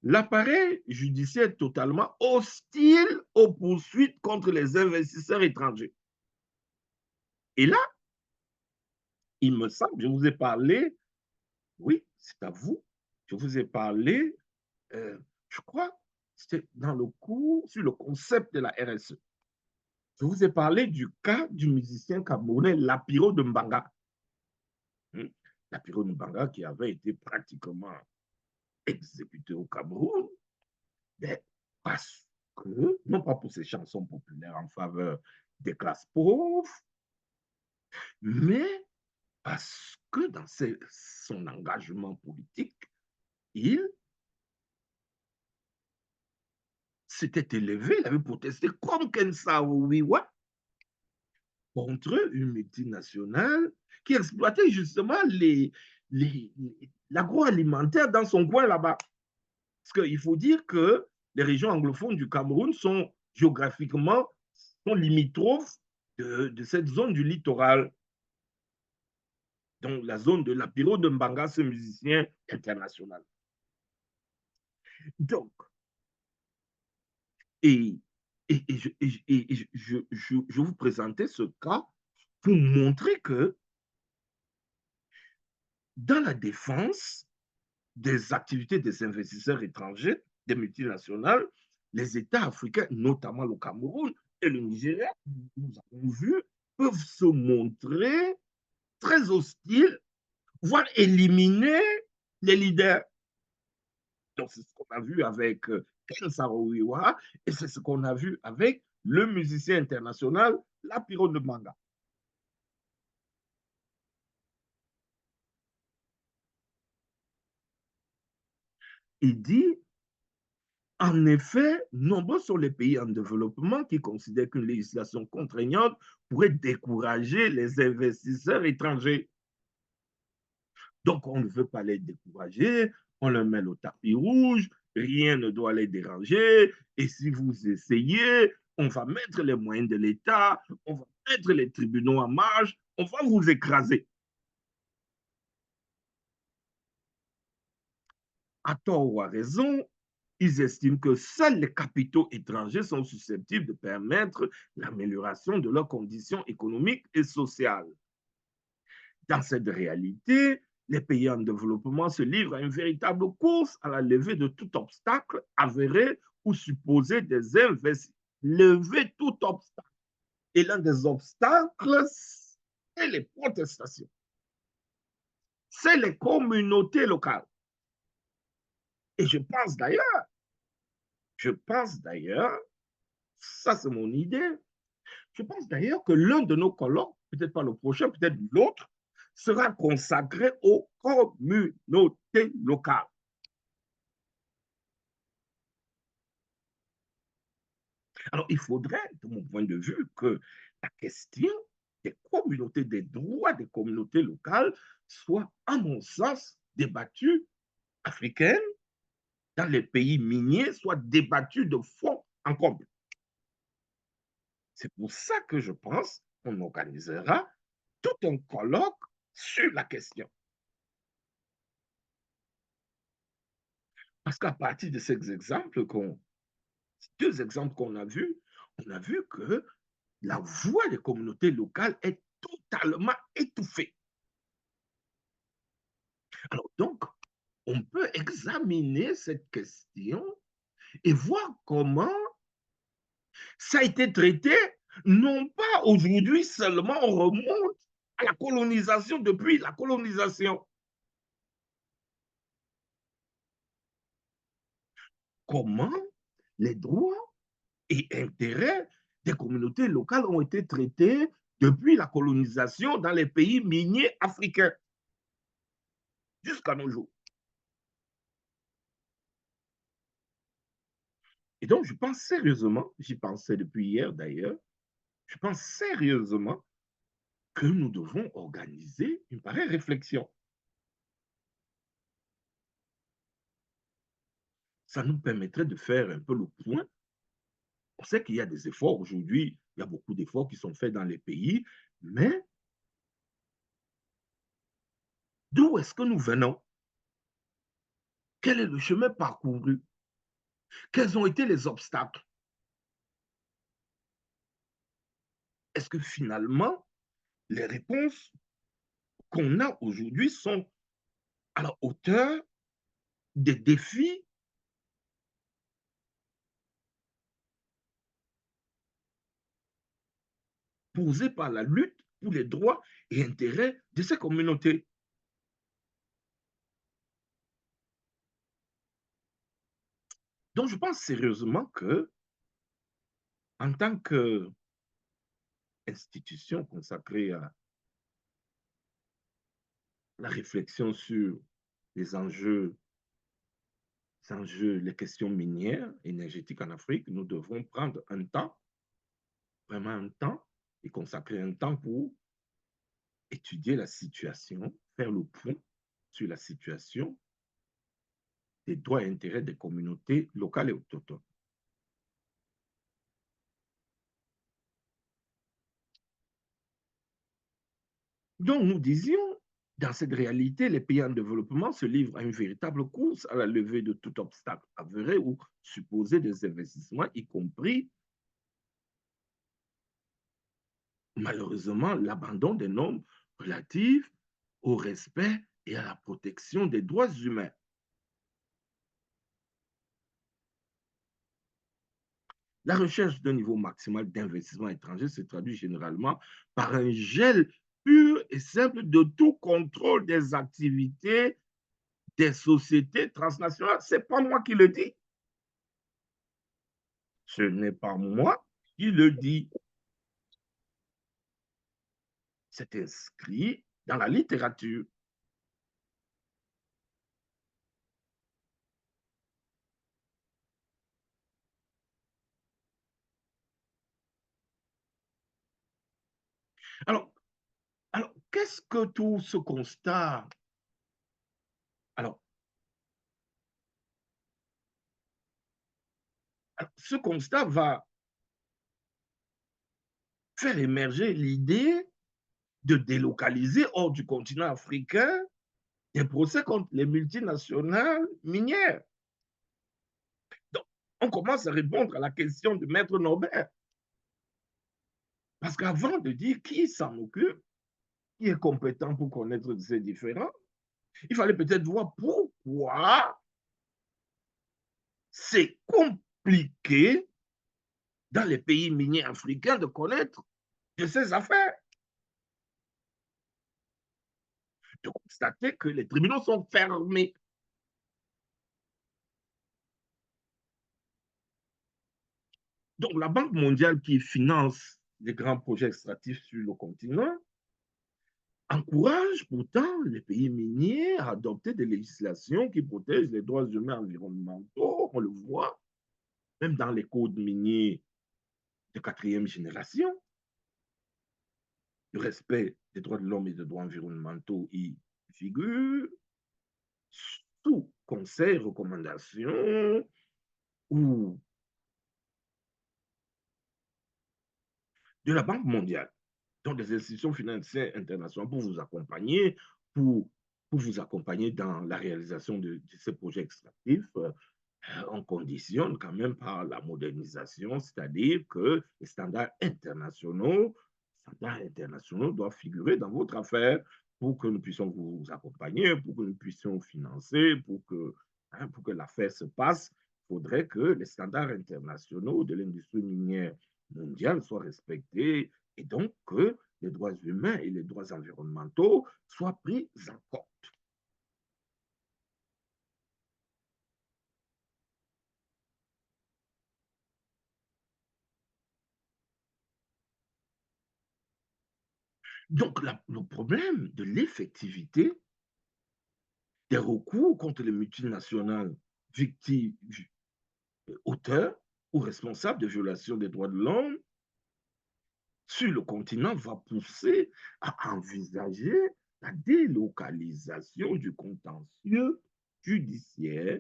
l'appareil judiciaire est totalement hostile aux poursuites contre les investisseurs étrangers. Et là, il me semble, je vous ai parlé, oui, c'est à vous, je vous ai parlé, je crois, c'était dans le cours sur le concept de la RSE. Je vous ai parlé du cas du musicien camerounais Lapiro de Mbanga. Lapiro de Mbanga qui avait été pratiquement exécuté au Cameroun, mais parce que, non pas pour ses chansons populaires en faveur des classes pauvres, mais parce que dans son engagement politique, il s'était élevé, il avait protesté comme Ken Saro-Wiwa contre une multinationale qui exploitait justement l'agroalimentaire dans son coin là-bas. Parce qu'il faut dire que les régions anglophones du Cameroun sont géographiquement sont limitrophes de cette zone du littoral. Donc, la zone de Lapiro de Mbanga, ce musicien international. Donc, et je vous présentais ce cas pour montrer que dans la défense des activités des investisseurs étrangers, des multinationales, les États africains, notamment le Cameroun et le Nigeria, nous avons vu, peuvent se montrer très hostiles, voire éliminer les leaders. Donc, c'est ce qu'on a vu avec Ken Saro-Wiwa et c'est ce qu'on a vu avec le musicien international Lapiro de Mbanga. Il dit, en effet, nombreux sont les pays en développement qui considèrent qu'une législation contraignante pourrait décourager les investisseurs étrangers. Donc, on ne veut pas les décourager, on les met au tapis rouge, rien ne doit les déranger, et si vous essayez, on va mettre les moyens de l'État, on va mettre les tribunaux en marche, on va vous écraser. À tort ou à raison, ils estiment que seuls les capitaux étrangers sont susceptibles de permettre l'amélioration de leurs conditions économiques et sociales. Dans cette réalité, les pays en développement se livrent à une véritable course à la levée de tout obstacle avéré ou supposé des investissements. Lever tout obstacle. Et l'un des obstacles, c'est les protestations. C'est les communautés locales. Et je pense d'ailleurs, ça c'est mon idée, je pense d'ailleurs que l'un de nos colloques, peut-être pas le prochain, peut-être l'autre, sera consacré aux communautés locales. Alors, il faudrait, de mon point de vue, que la question des communautés, des droits des communautés locales soit, à mon sens, débattue africaine, dans les pays miniers, soit débattue de fond en comble. C'est pour ça que je pense qu'on organisera tout un colloque sur la question. Parce qu'à partir de ces exemples, deux exemples qu'on a vus, on a vu que la voix des communautés locales est totalement étouffée. Alors donc, on peut examiner cette question et voir comment ça a été traité, non pas aujourd'hui seulement, on remonte à la colonisation, depuis la colonisation. Comment les droits et intérêts des communautés locales ont été traités depuis la colonisation dans les pays miniers africains jusqu'à nos jours. Et donc, je pense sérieusement, j'y pensais depuis hier d'ailleurs, je pense sérieusement que nous devons organiser une pareille réflexion. Ça nous permettrait de faire un peu le point. On sait qu'il y a des efforts aujourd'hui, il y a beaucoup d'efforts qui sont faits dans les pays, mais d'où est-ce que nous venons? Quel est le chemin parcouru? Quels ont été les obstacles? Est-ce que finalement, les réponses qu'on a aujourd'hui sont à la hauteur des défis posés par la lutte pour les droits et intérêts de ces communautés? Donc, je pense sérieusement que, en tant qu'institution consacrée à la réflexion sur les enjeux, les questions minières, énergétiques en Afrique, nous devons prendre un temps, vraiment un temps, et consacrer un temps pour étudier la situation, faire le point sur la situation des droits et intérêts des communautés locales et autochtones. Donc, nous disions, dans cette réalité, les pays en développement se livrent à une véritable course à la levée de tout obstacle avéré ou supposé des investissements, y compris, malheureusement, l'abandon des normes relatives au respect et à la protection des droits humains. La recherche d'un niveau maximal d'investissement étranger se traduit généralement par un gel pur et simple de tout contrôle des activités des sociétés transnationales. Ce n'est pas moi qui le dis. Ce n'est pas moi qui le dis. C'est inscrit dans la littérature. Alors, qu'est-ce que tout ce constat? Alors, ce constat va faire émerger l'idée de délocaliser hors du continent africain des procès contre les multinationales minières. Donc, on commence à répondre à la question de Maître Norbert. Parce qu'avant de dire qui s'en occupe, qui est compétent pour connaître ces différends, il fallait peut-être voir pourquoi c'est compliqué dans les pays miniers africains de connaître de ces affaires. De constater que les tribunaux sont fermés. Donc, la Banque mondiale qui finance les grands projets extractifs sur le continent encourage pourtant les pays miniers à adopter des législations qui protègent les droits humains environnementaux. On le voit, même dans les codes miniers de quatrième génération. Le respect des droits de l'homme et des droits environnementaux y figure sous conseil, recommandation ou de la Banque mondiale, donc des institutions financières internationales pour vous accompagner, pour pour vous accompagner dans la réalisation de ces projets extractifs. On conditionne quand même par la modernisation, c'est-à-dire que les standards internationaux doivent figurer dans votre affaire pour que nous puissions vous accompagner, pour que nous puissions financer, pour que l'affaire se passe. Il faudrait que les standards internationaux de l'industrie minière mondiale soient respectés et donc que les droits humains et les droits environnementaux soient pris en compte. Donc, le problème de l'effectivité des recours contre les multinationales victimes, auteurs ou responsables de violations des droits de l'homme sur le continent va pousser à envisager la délocalisation du contentieux judiciaire,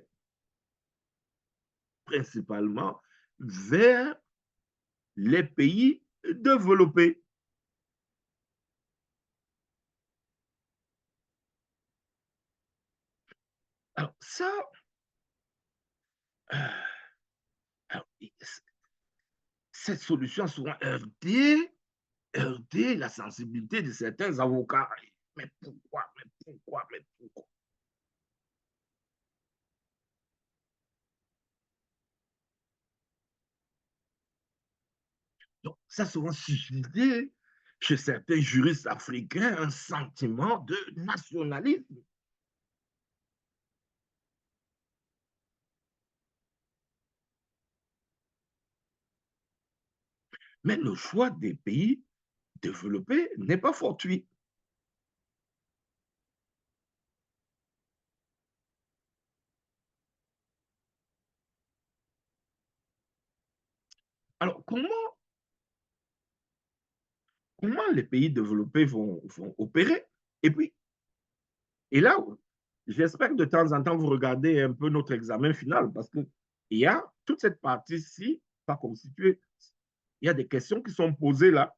principalement vers les pays développés. Alors ça, alors, cette solution a souvent heurté la sensibilité de certains avocats. Mais pourquoi? Mais pourquoi? Mais pourquoi? Donc, ça a souvent suscité chez certains juristes africains un sentiment de nationalisme. Mais le choix des pays développés n'est pas fortuit. Alors, comment les pays développés vont opérer? Et puis, et là, j'espère que de temps en temps, vous regardez un peu notre examen final parce qu'il y a toute cette partie-ci, pas constituée. Il y a des questions qui sont posées là.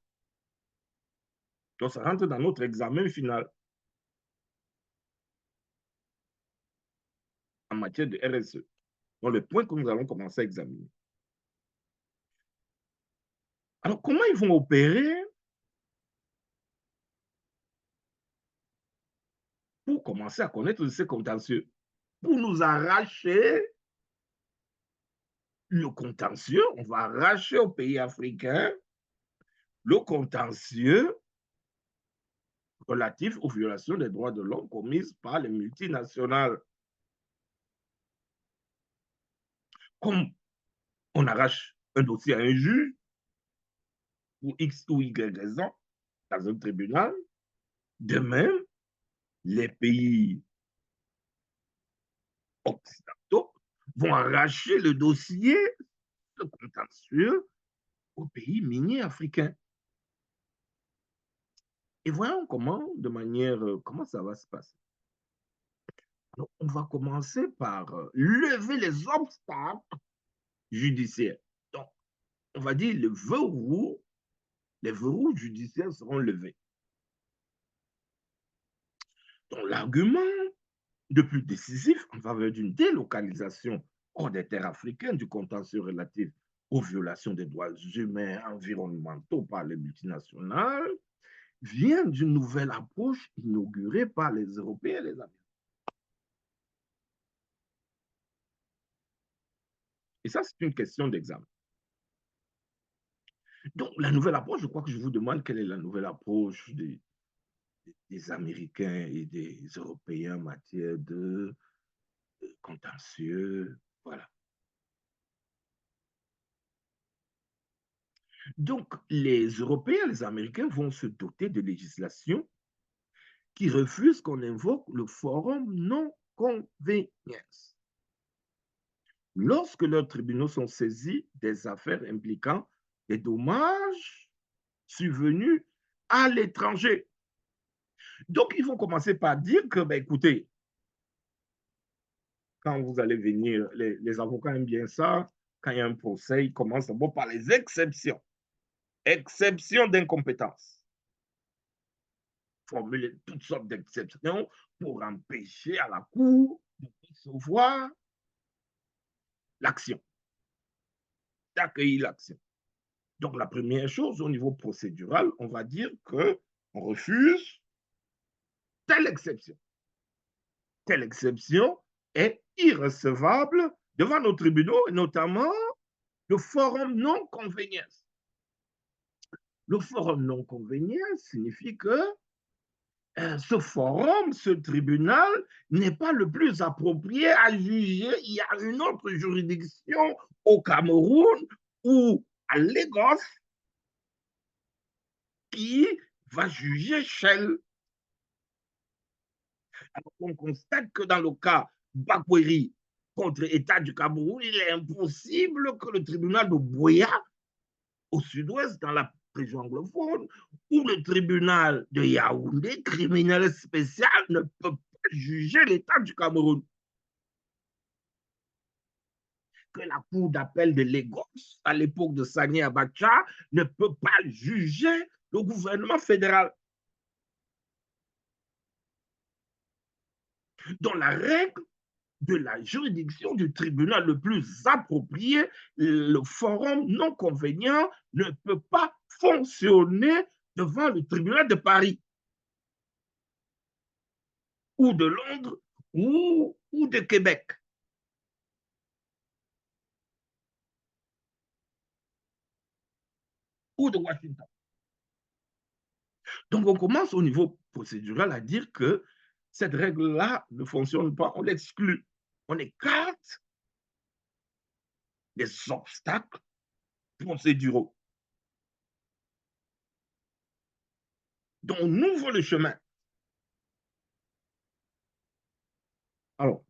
Donc, ça rentre dans notre examen final en matière de RSE. Donc, le point que nous allons commencer à examiner. Alors, comment ils vont opérer pour commencer à connaître ces contentieux? Pour nous arracher le contentieux, on va arracher aux pays africains le contentieux relatif aux violations des droits de l'homme commises par les multinationales. Comme on arrache un dossier à un juge pour X ou Y raison dans un tribunal, de même, les pays occidentaux vont arracher le dossier, le contentieux, aux pays miniers africains. Et voyons comment ça va se passer. Alors, on va commencer par lever les obstacles judiciaires. Donc, on va dire les verrous judiciaires seront levés. Donc, l'argument le plus décisif en faveur d'une délocalisation hors des terres africaines du contentieux relatif aux violations des droits humains environnementaux par les multinationales vient d'une nouvelle approche inaugurée par les Européens et les Américains. Et ça, c'est une question d'examen. Donc, la nouvelle approche, je crois que je vous demande quelle est la nouvelle approche des Américains et des Européens en matière de contentieux. Voilà. Donc, les Européens et les Américains vont se doter de législation qui refuse qu'on invoque le forum non-convenience lorsque leurs tribunaux sont saisis des affaires impliquant des dommages survenus à l'étranger. Donc, ils vont commencer par dire que, ben, écoutez, quand vous allez venir, les avocats aiment bien ça, quand il y a un procès, ils commencent d'abord par les exceptions. Exception d'incompétence. formuler toutes sortes d'exceptions pour empêcher à la Cour de recevoir l'action, d'accueillir l'action. Donc, la première chose, au niveau procédural, on va dire qu'on refuse telle exception. Telle exception est irrecevable devant nos tribunaux, et notamment le forum non convenience. Le forum non convenience signifie que ce forum, ce tribunal n'est pas le plus approprié à juger. Il y a une autre juridiction au Cameroun ou à Lagos qui va juger Shell. Alors, on constate que dans le cas Bakweri contre l'État du Cameroun, il est impossible que le tribunal de Buea, au sud-ouest, dans la région anglophone, ou le tribunal de Yaoundé, criminel spécial, ne peut pas juger l'État du Cameroun. Que la cour d'appel de Lagos, à l'époque de Sani Abacha, ne peut pas juger le gouvernement fédéral. Dans la règle de la juridiction du tribunal le plus approprié, le forum non convénient ne peut pas fonctionner devant le tribunal de Paris ou de Londres ou de Québec. Ou de Washington. Donc, on commence au niveau procédural à dire que cette règle-là ne fonctionne pas, on l'exclut. On écarte les obstacles procéduraux. Donc, on ouvre le chemin. Alors,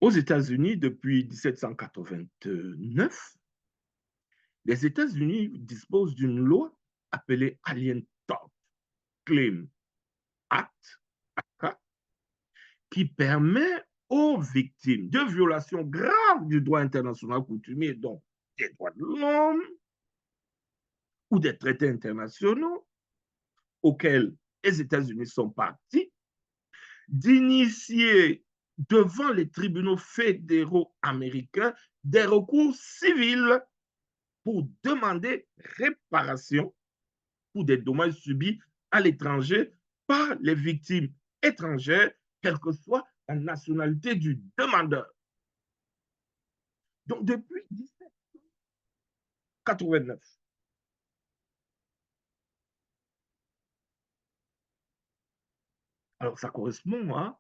aux États-Unis, depuis 1789, les États-Unis disposent d'une loi appelée Alien Tort Claim Act, qui permet aux victimes de violations graves du droit international coutumier, donc des droits de l'homme ou des traités internationaux auxquels les États-Unis sont partis, d'initier devant les tribunaux fédéraux américains des recours civils pour demander réparation pour des dommages subis à l'étranger par les victimes étrangères, quelle que soit la nationalité du demandeur. Donc, depuis 1789, alors ça correspond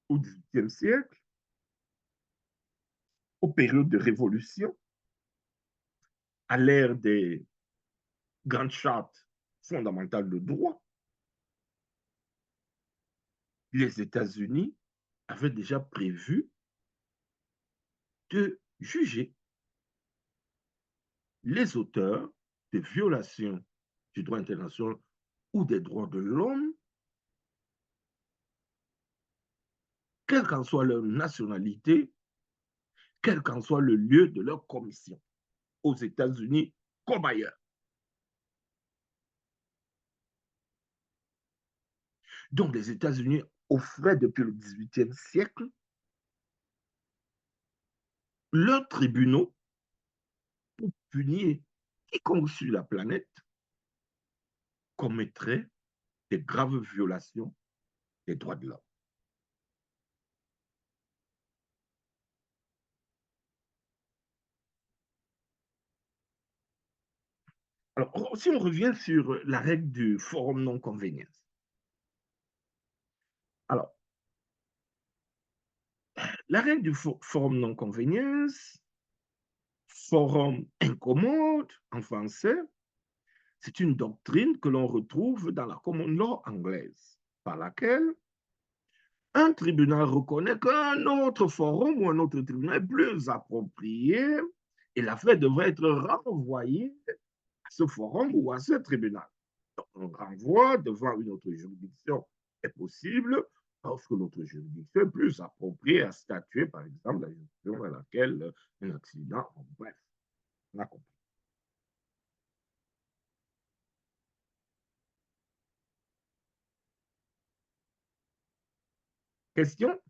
au XVIIIe siècle, aux périodes de révolution, à l'ère des grandes chartes fondamentales de droit. Les États-Unis avaient déjà prévu de juger les auteurs de violations du droit international ou des droits de l'homme, quelle qu'en soit leur nationalité, quel qu'en soit le lieu de leur commission, aux États-Unis comme ailleurs. Donc, les États-Unis offraient depuis le XVIIIe siècle leurs tribunaux pour punir quiconque sur la planète commettrait des graves violations des droits de l'homme. Alors, si on revient sur la règle du forum non convenience. Alors, la règle du forum non convenience, forum incommode en français, c'est une doctrine que l'on retrouve dans la common law anglaise, par laquelle un tribunal reconnaît qu'un autre forum ou un autre tribunal est plus approprié et l'affaire devrait être renvoyée à ce forum ou à ce tribunal. Donc, un renvoi devant une autre juridiction est possible lorsque notre juridiction est plus appropriée à statuer, par exemple, la juridiction dans laquelle un accident, bref, on a compris. Question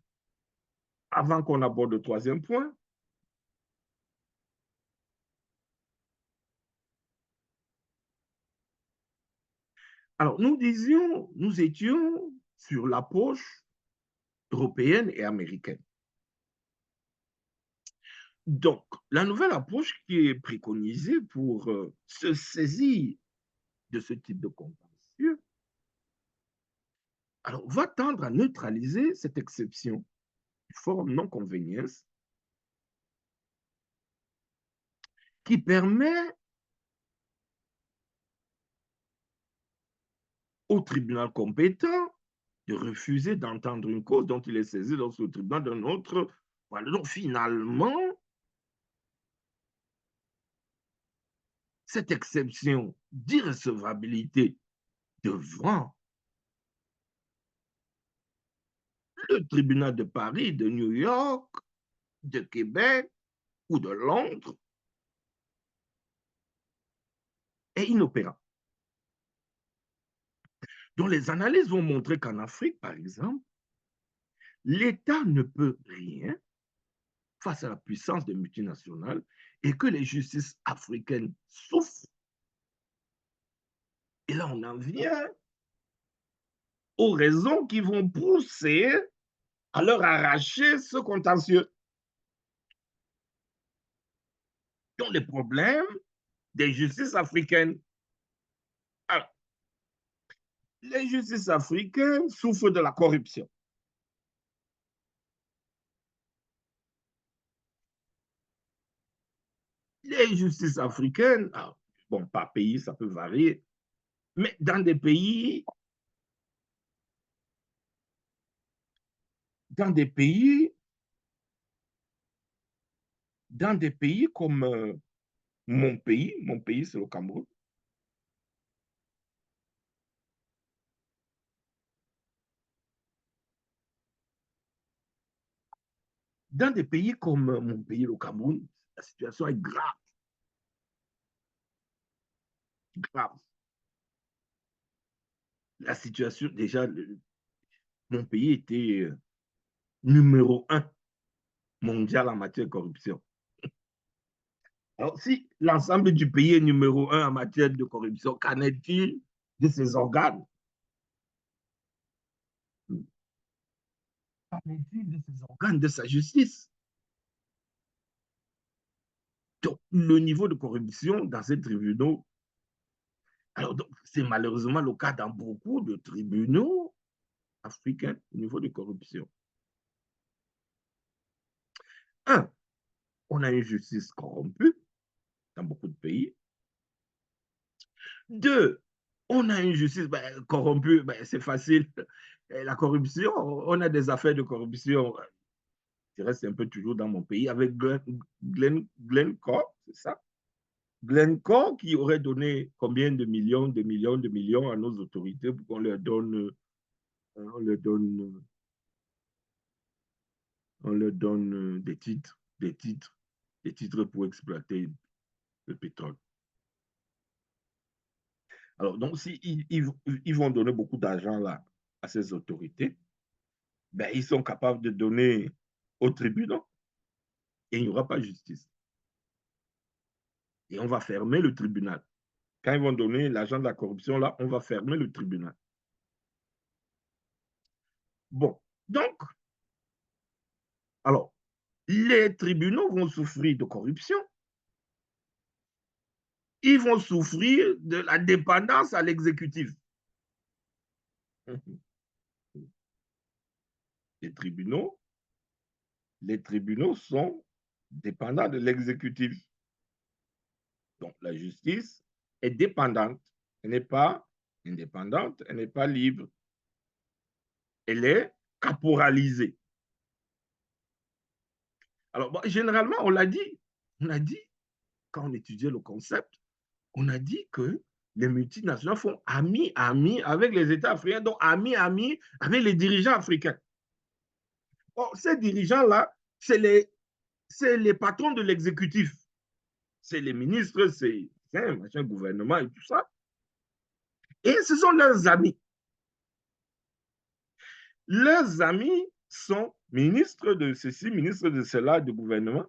avant qu'on aborde le troisième point. Alors, nous étions sur l'approche européenne et américaine. Donc, la nouvelle approche qui est préconisée pour se saisir de ce type de contentieux, alors, va tendre à neutraliser cette exception du forum non-convenience qui permet au tribunal compétent de refuser d'entendre une cause dont il est saisi dans ce tribunal d'un autre. Voilà. Donc, finalement, cette exception d'irrecevabilité devant le tribunal de Paris, de New York, de Québec ou de Londres est inopérant. Donc, les analyses vont montrer qu'en Afrique, par exemple, l'État ne peut rien face à la puissance des multinationales et que les justices africaines souffrent. Et là, on en vient aux raisons qui vont pousser à leur arracher ce contentieux. Donc, les problèmes des justices africaines. Alors, les justices africaines souffrent de la corruption. Les justices africaines, alors, bon, par pays, ça peut varier, mais dans des pays comme mon pays c'est le Cameroun. Dans des pays comme mon pays, le Cameroun, la situation est grave. Grave. La situation, déjà, mon pays était numéro 1 mondial en matière de corruption. Alors, si l'ensemble du pays est numéro 1 en matière de corruption, qu'en est-il de ses organes? Qu'en est-il de ses organes, de sa justice? Donc, le niveau de corruption dans ces tribunaux, alors c'est malheureusement le cas dans beaucoup de tribunaux africains, au niveau de corruption. Un, on a une justice corrompue dans beaucoup de pays. Deux, on a une justice corrompue, c'est facile. La corruption, on a des affaires de corruption. Je reste un peu toujours dans mon pays avec Glencore, c'est ça? Glencore qui aurait donné combien de millions à nos autorités pour qu'on leur donne, des titres pour exploiter le pétrole. Alors, donc, ils vont donner beaucoup d'argent là à ces autorités, ils sont capables de donner au tribunal et il n'y aura pas de justice. Et on va fermer le tribunal. Quand ils vont donner l'argent de la corruption, là, on va fermer le tribunal. Bon, donc, alors, les tribunaux vont souffrir de corruption. Ils vont souffrir de la dépendance à l'exécutif. Les tribunaux sont dépendants de l'exécutif. Donc, la justice est dépendante. Elle n'est pas indépendante, elle n'est pas libre. Elle est caporalisée. Alors, généralement, on a dit, quand on étudiait le concept, on a dit que les multinationales font ami avec les États africains, donc ami avec les dirigeants africains. Or, ces dirigeants-là, c'est les patrons de l'exécutif. C'est les ministres, c'est machin gouvernement et tout ça. Et ce sont leurs amis. Leurs amis sont ministres de ceci, ministres de cela, du gouvernement.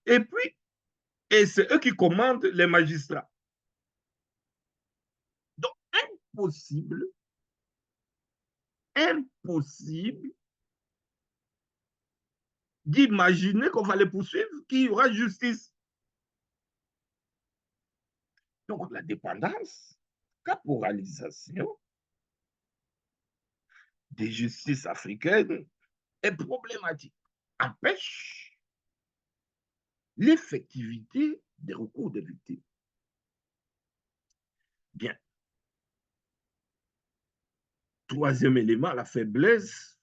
Et puis, c'est eux qui commandent les magistrats. Donc, impossible d'imaginer qu'on va les poursuivre, qu'il y aura justice. Donc, la dépendance, caporalisation des justices africaines est problématique, empêche l'effectivité des recours des victimes. Bien. Troisième élément, la faiblesse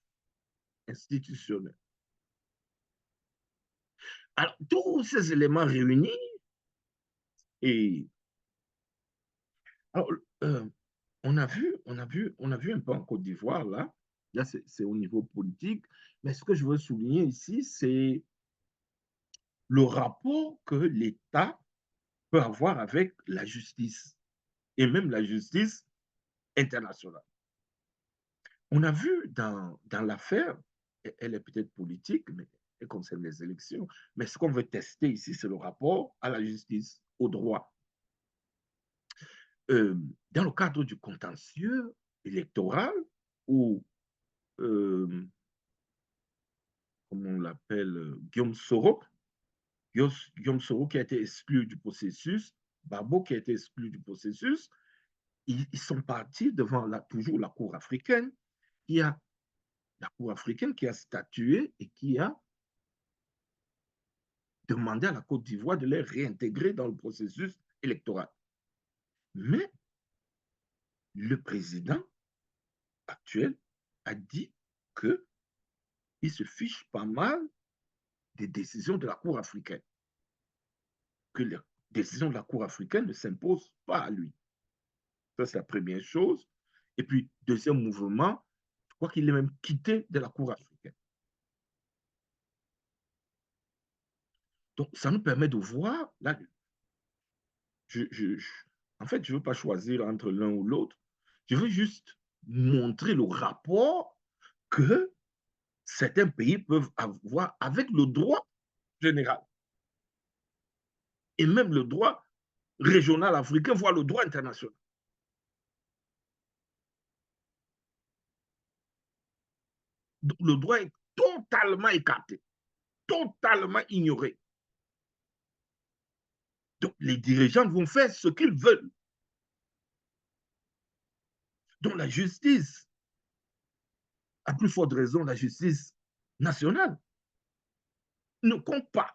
institutionnelle. Alors, tous ces éléments réunis, et alors, on a vu un peu en Côte d'Ivoire, là c'est au niveau politique, mais ce que je veux souligner ici, c'est le rapport que l'État peut avoir avec la justice, et même la justice internationale. On a vu dans l'affaire, elle est peut-être politique, mais elle concerne les élections, mais ce qu'on veut tester ici, c'est le rapport à la justice, au droit. Dans le cadre du contentieux électoral, où, comment on l'appelle, Guillaume Soro qui a été exclu du processus, Babo qui a été exclu du processus, ils sont partis devant toujours la Cour africaine, la Cour africaine qui a statué et qui a demandé à la Côte d'Ivoire de les réintégrer dans le processus électoral. Mais le président actuel a dit qu'il se fiche pas mal des décisions de la Cour africaine, que les décisions de la Cour africaine ne s'imposent pas à lui. Ça, c'est la première chose. Et puis, deuxième mouvement, je crois qu'il est même quitté de la Cour africaine. Donc, ça nous permet de voir, là, en fait, je ne veux pas choisir entre l'un ou l'autre. Je veux juste montrer le rapport que certains pays peuvent avoir avec le droit général et même le droit régional africain, voire le droit international. Donc, le droit est totalement écarté, totalement ignoré. Donc, les dirigeants vont faire ce qu'ils veulent. Donc, la justice, à plus forte raison, la justice nationale, ne compte pas.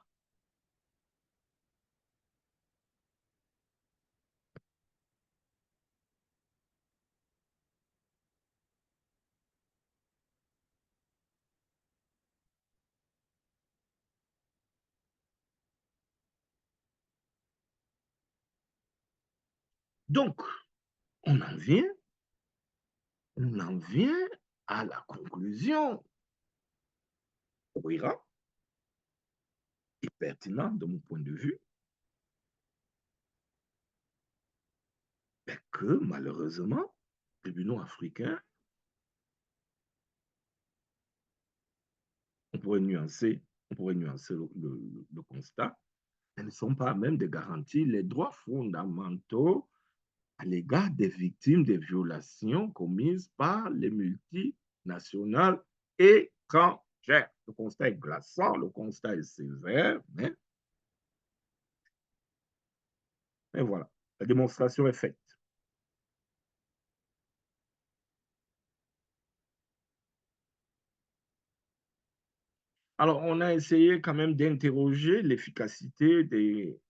Donc, on en vient à la conclusion cohérente et pertinente de mon point de vue, que malheureusement, les tribunaux africains, on pourrait nuancer le constat, elles ne sont pas même de garantir les droits fondamentaux à l'égard des victimes des violations commises par les multinationales étrangères. Le constat est glaçant, le constat est sévère, mais voilà, la démonstration est faite. Alors, on a essayé quand même d'interroger l'efficacité des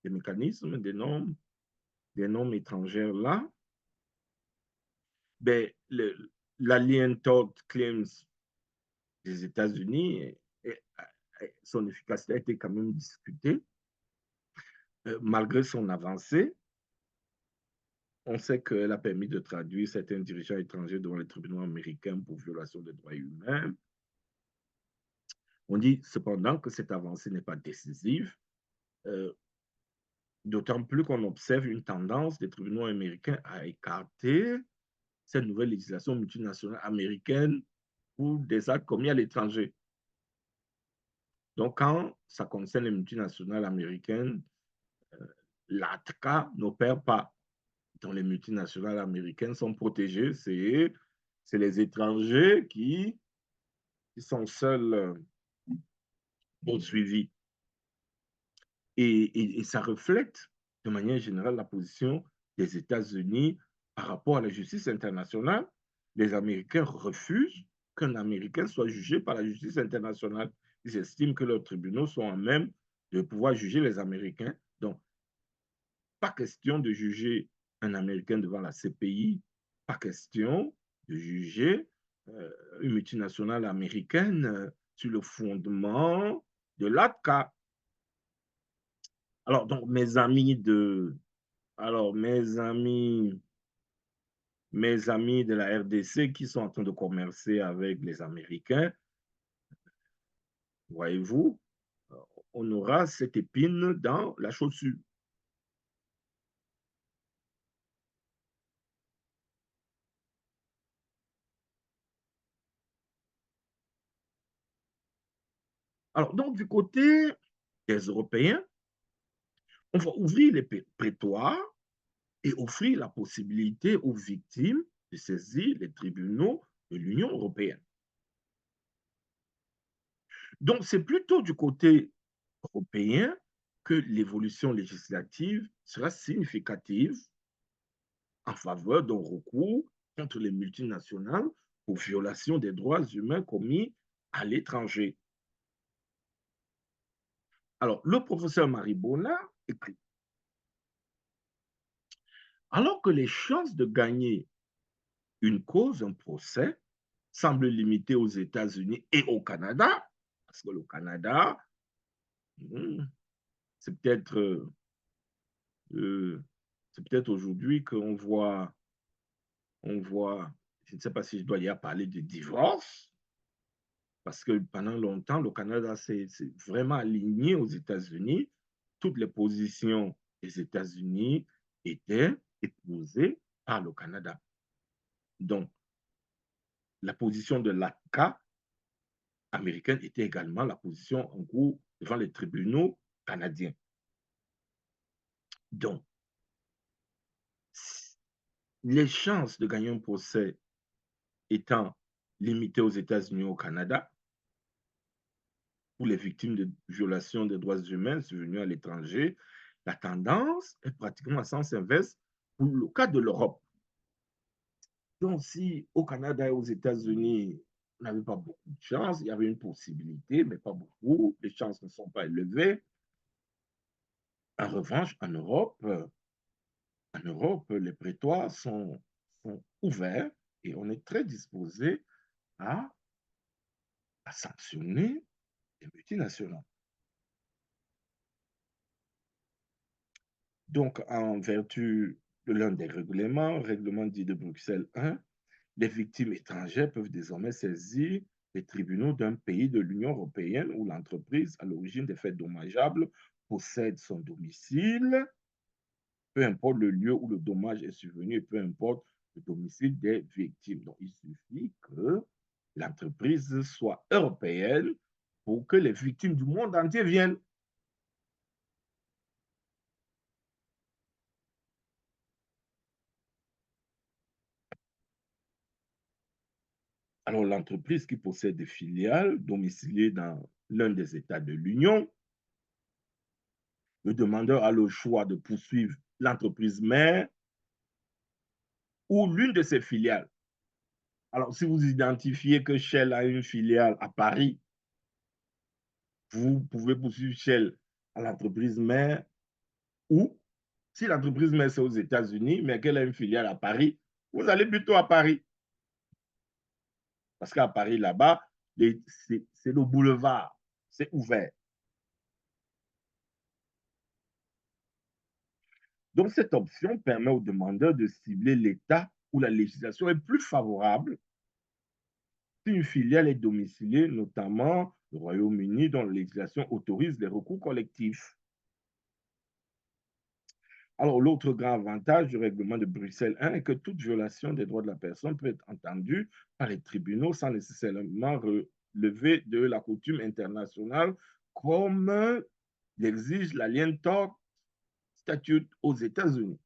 mécanismes, des normes étrangères là. Ben, l'Alien Tort Claims des États-Unis, son efficacité a été quand même discutée. Malgré son avancée, on sait qu'elle a permis de traduire certains dirigeants étrangers devant les tribunaux américains pour violation des droits humains. On dit cependant que cette avancée n'est pas décisive, d'autant plus qu'on observe une tendance des tribunaux américains à écarter cette nouvelle législation multinationale américaine pour des actes commis à l'étranger. Donc, quand ça concerne les multinationales américaines, l'ATCA n'opère pas. Donc, les multinationales américaines sont protégées. C'est les étrangers qui sont seuls poursuivis. Et ça reflète de manière générale la position des États-Unis par rapport à la justice internationale. Les Américains refusent qu'un Américain soit jugé par la justice internationale. Ils estiment que leurs tribunaux sont à même de pouvoir juger les Américains. Donc, pas question de juger un Américain devant la CPI, pas question de juger une multinationale américaine sur le fondement de l'ATCA. Alors, donc, mes amis de la RDC qui sont en train de commercer avec les Américains, voyez-vous, on aura cette épine dans la chaussure. Alors, donc, du côté des Européens, on va ouvrir les prétoires et offrir la possibilité aux victimes de saisir les tribunaux de l'Union européenne. Donc, c'est plutôt du côté européen que l'évolution législative sera significative en faveur d'un recours contre les multinationales pour violation des droits humains commis à l'étranger. Alors, le professeur Maribona écrit: alors que les chances de gagner une cause, un procès, semblent limitées aux États-Unis et au Canada, parce que le Canada, c'est peut-être aujourd'hui qu'on voit, je ne sais pas si je dois y parler de divorce, parce que pendant longtemps, le Canada s'est vraiment aligné aux États-Unis. Toutes les positions des États-Unis étaient épousées par le Canada. Donc, la position de l'ATCA américaine était également la position en cours devant les tribunaux canadiens. Donc, les chances de gagner un procès étant limitées aux États-Unis et au Canada, pour les victimes de violations des droits humains survenues à l'étranger, la tendance est pratiquement à sens inverse pour le cas de l'Europe. Donc, si au Canada et aux États-Unis, on n'avait pas beaucoup de chance, il y avait une possibilité, mais pas beaucoup, les chances ne sont pas élevées. En revanche, en Europe, les prétoires sont ouverts et on est très disposé à sanctionner les multinationales. Donc, en vertu de l'un des règlement dit de Bruxelles 1, les victimes étrangères peuvent désormais saisir les tribunaux d'un pays de l'Union européenne où l'entreprise à l'origine des faits dommageables possède son domicile, peu importe le lieu où le dommage est survenu et peu importe le domicile des victimes. Donc, il suffit que l'entreprise soit européenne pour que les victimes du monde entier viennent. Alors, l'entreprise qui possède des filiales domiciliées dans l'un des États de l'Union, le demandeur a le choix de poursuivre l'entreprise mère ou l'une de ses filiales. Alors, si vous identifiez que Shell a une filiale à Paris, vous pouvez poursuivre Shell à l'entreprise mère, ou si l'entreprise mère c'est aux États-Unis, mais qu'elle a une filiale à Paris, vous allez plutôt à Paris. Parce qu'à Paris, là-bas, c'est le boulevard, c'est ouvert. Donc, cette option permet aux demandeurs de cibler l'État où la législation est plus favorable si une filiale est domiciliée, notamment le Royaume-Uni, dont la législation autorise les recours collectifs. Alors, l'autre grand avantage du règlement de Bruxelles 1 est que toute violation des droits de la personne peut être entendue par les tribunaux sans nécessairement relever de la coutume internationale comme l'exige l'Alien Tort Statute aux États-Unis.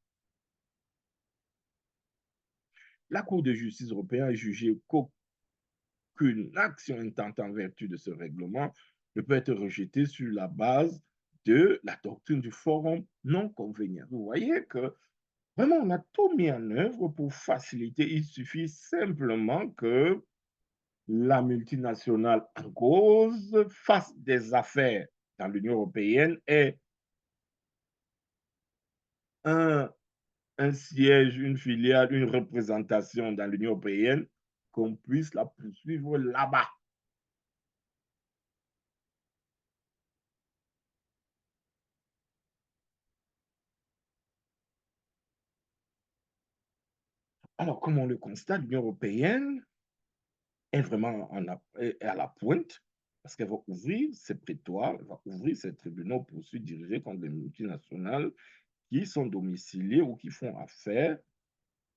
La Cour de justice européenne a jugé qu'aucune action intentant en vertu de ce règlement ne peut être rejetée sur la base de la doctrine du forum non convenience. Vous voyez que vraiment, on a tout mis en œuvre pour faciliter. Il suffit simplement que la multinationale en cause fasse des affaires dans l'Union européenne et un siège, une filiale, une représentation dans l'Union européenne, qu'on puisse la poursuivre là-bas. Alors, comme on le constate, l'Union européenne est vraiment à la pointe parce qu'elle va ouvrir ses prétoires, elle va ouvrir ses tribunaux pour se diriger contre les multinationales qui sont domiciliés ou qui font affaire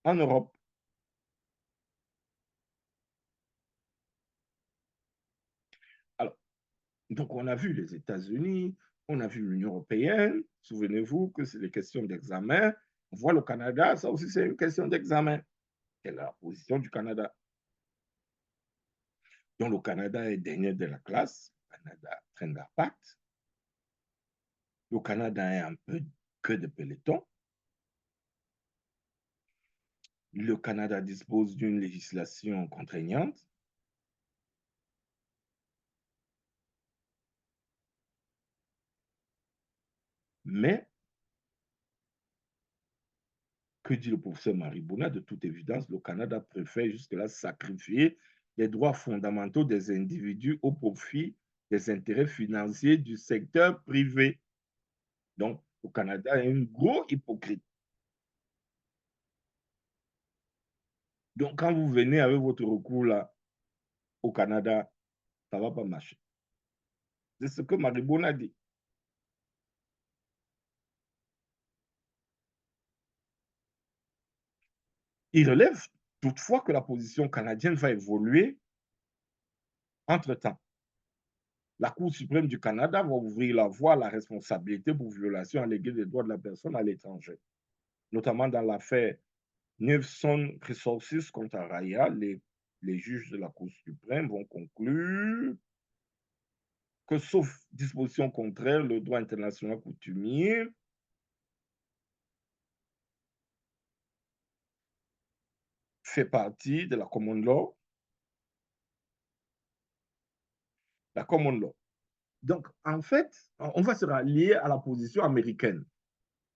en Europe. Alors, donc on a vu les États-Unis, on a vu l'Union européenne. Souvenez-vous que c'est des questions d'examen. On voit le Canada, ça aussi c'est une question d'examen. Quelle est la position du Canada? Donc le Canada est dernier de la classe. Le Canada traîne la patte. Le Canada est un peu queue de peloton. Le Canada dispose d'une législation contraignante. Mais, que dit le professeur Maribouna? De toute évidence, le Canada préfère jusque-là sacrifier les droits fondamentaux des individus au profit des intérêts financiers du secteur privé. Donc, le Canada est un gros hypocrite. Donc, quand vous venez avec votre recours là au Canada, ça ne va pas marcher. C'est ce que Maribouna dit. Il relève toutefois que la position canadienne va évoluer entre-temps. La Cour suprême du Canada va ouvrir la voie à la responsabilité pour violation alléguée des droits de la personne à l'étranger, notamment dans l'affaire Newson Resources contre Araya. Les juges de la Cour suprême vont conclure que, sauf disposition contraire, le droit international coutumier fait partie de la common law. La common law. Donc, en fait, on va se rallier à la position américaine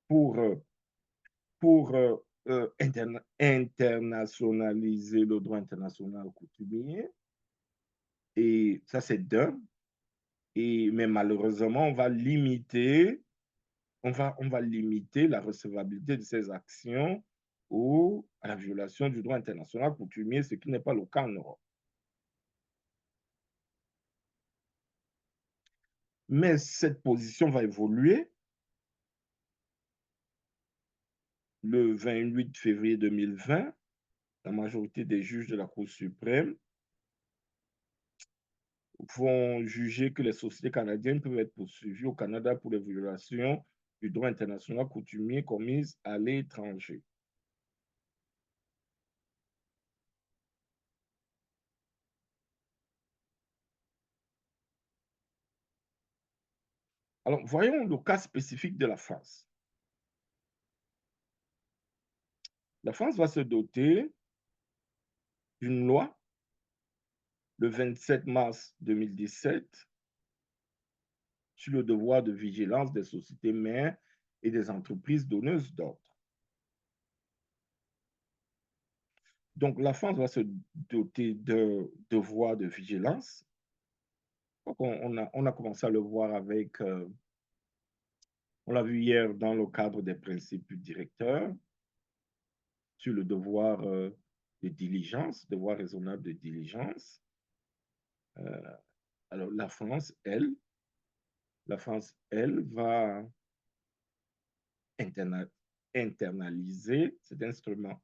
pour internationaliser le droit international coutumier. Et ça, c'est d'un. Mais malheureusement, on va limiter la recevabilité de ces actions ou à la violation du droit international coutumier, ce qui n'est pas le cas en Europe. Mais cette position va évoluer. Le 28 février 2020, la majorité des juges de la Cour suprême vont juger que les sociétés canadiennes peuvent être poursuivies au Canada pour les violations du droit international coutumier commises à l'étranger. Alors, voyons le cas spécifique de la France. La France va se doter d'une loi le 27 mars 2017 sur le devoir de vigilance des sociétés mères et des entreprises donneuses d'ordre. Donc, la France va se doter de devoir de vigilance. Donc, on a commencé à le voir avec, on l'a vu hier dans le cadre des principes directeurs sur le devoir de diligence, devoir raisonnable de diligence. Alors, la France, elle, va internaliser cet instrument.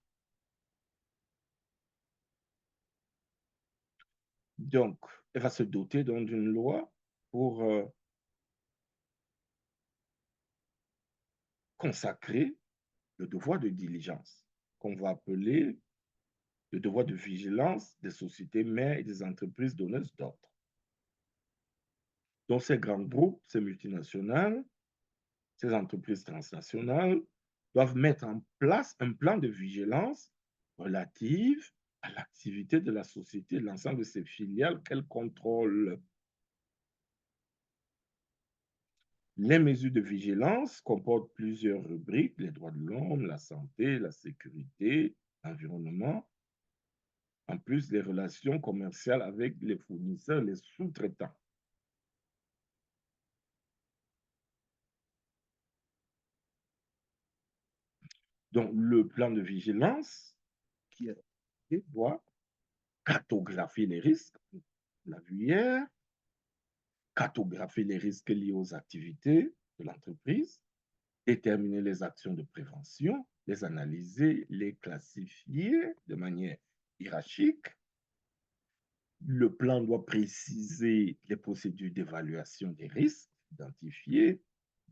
Donc, elle va se doter d'une loi pour consacrer le devoir de diligence, qu'on va appeler le devoir de vigilance des sociétés mères et des entreprises donneuses d'ordre. Donc, ces grands groupes, ces multinationales, ces entreprises transnationales doivent mettre en place un plan de vigilance relative à l'activité de la société et l'ensemble de ses filiales qu'elles contrôlent. Les mesures de vigilance comportent plusieurs rubriques, les droits de l'homme, la santé, la sécurité, l'environnement, en plus des relations commerciales avec les fournisseurs, les sous-traitants. Donc, le plan de vigilance qui doit cartographier les risques, on l'a vu hier, cartographier les risques liés aux activités de l'entreprise, déterminer les actions de prévention, les analyser, les classifier de manière hiérarchique. Le plan doit préciser les procédures d'évaluation des risques identifiés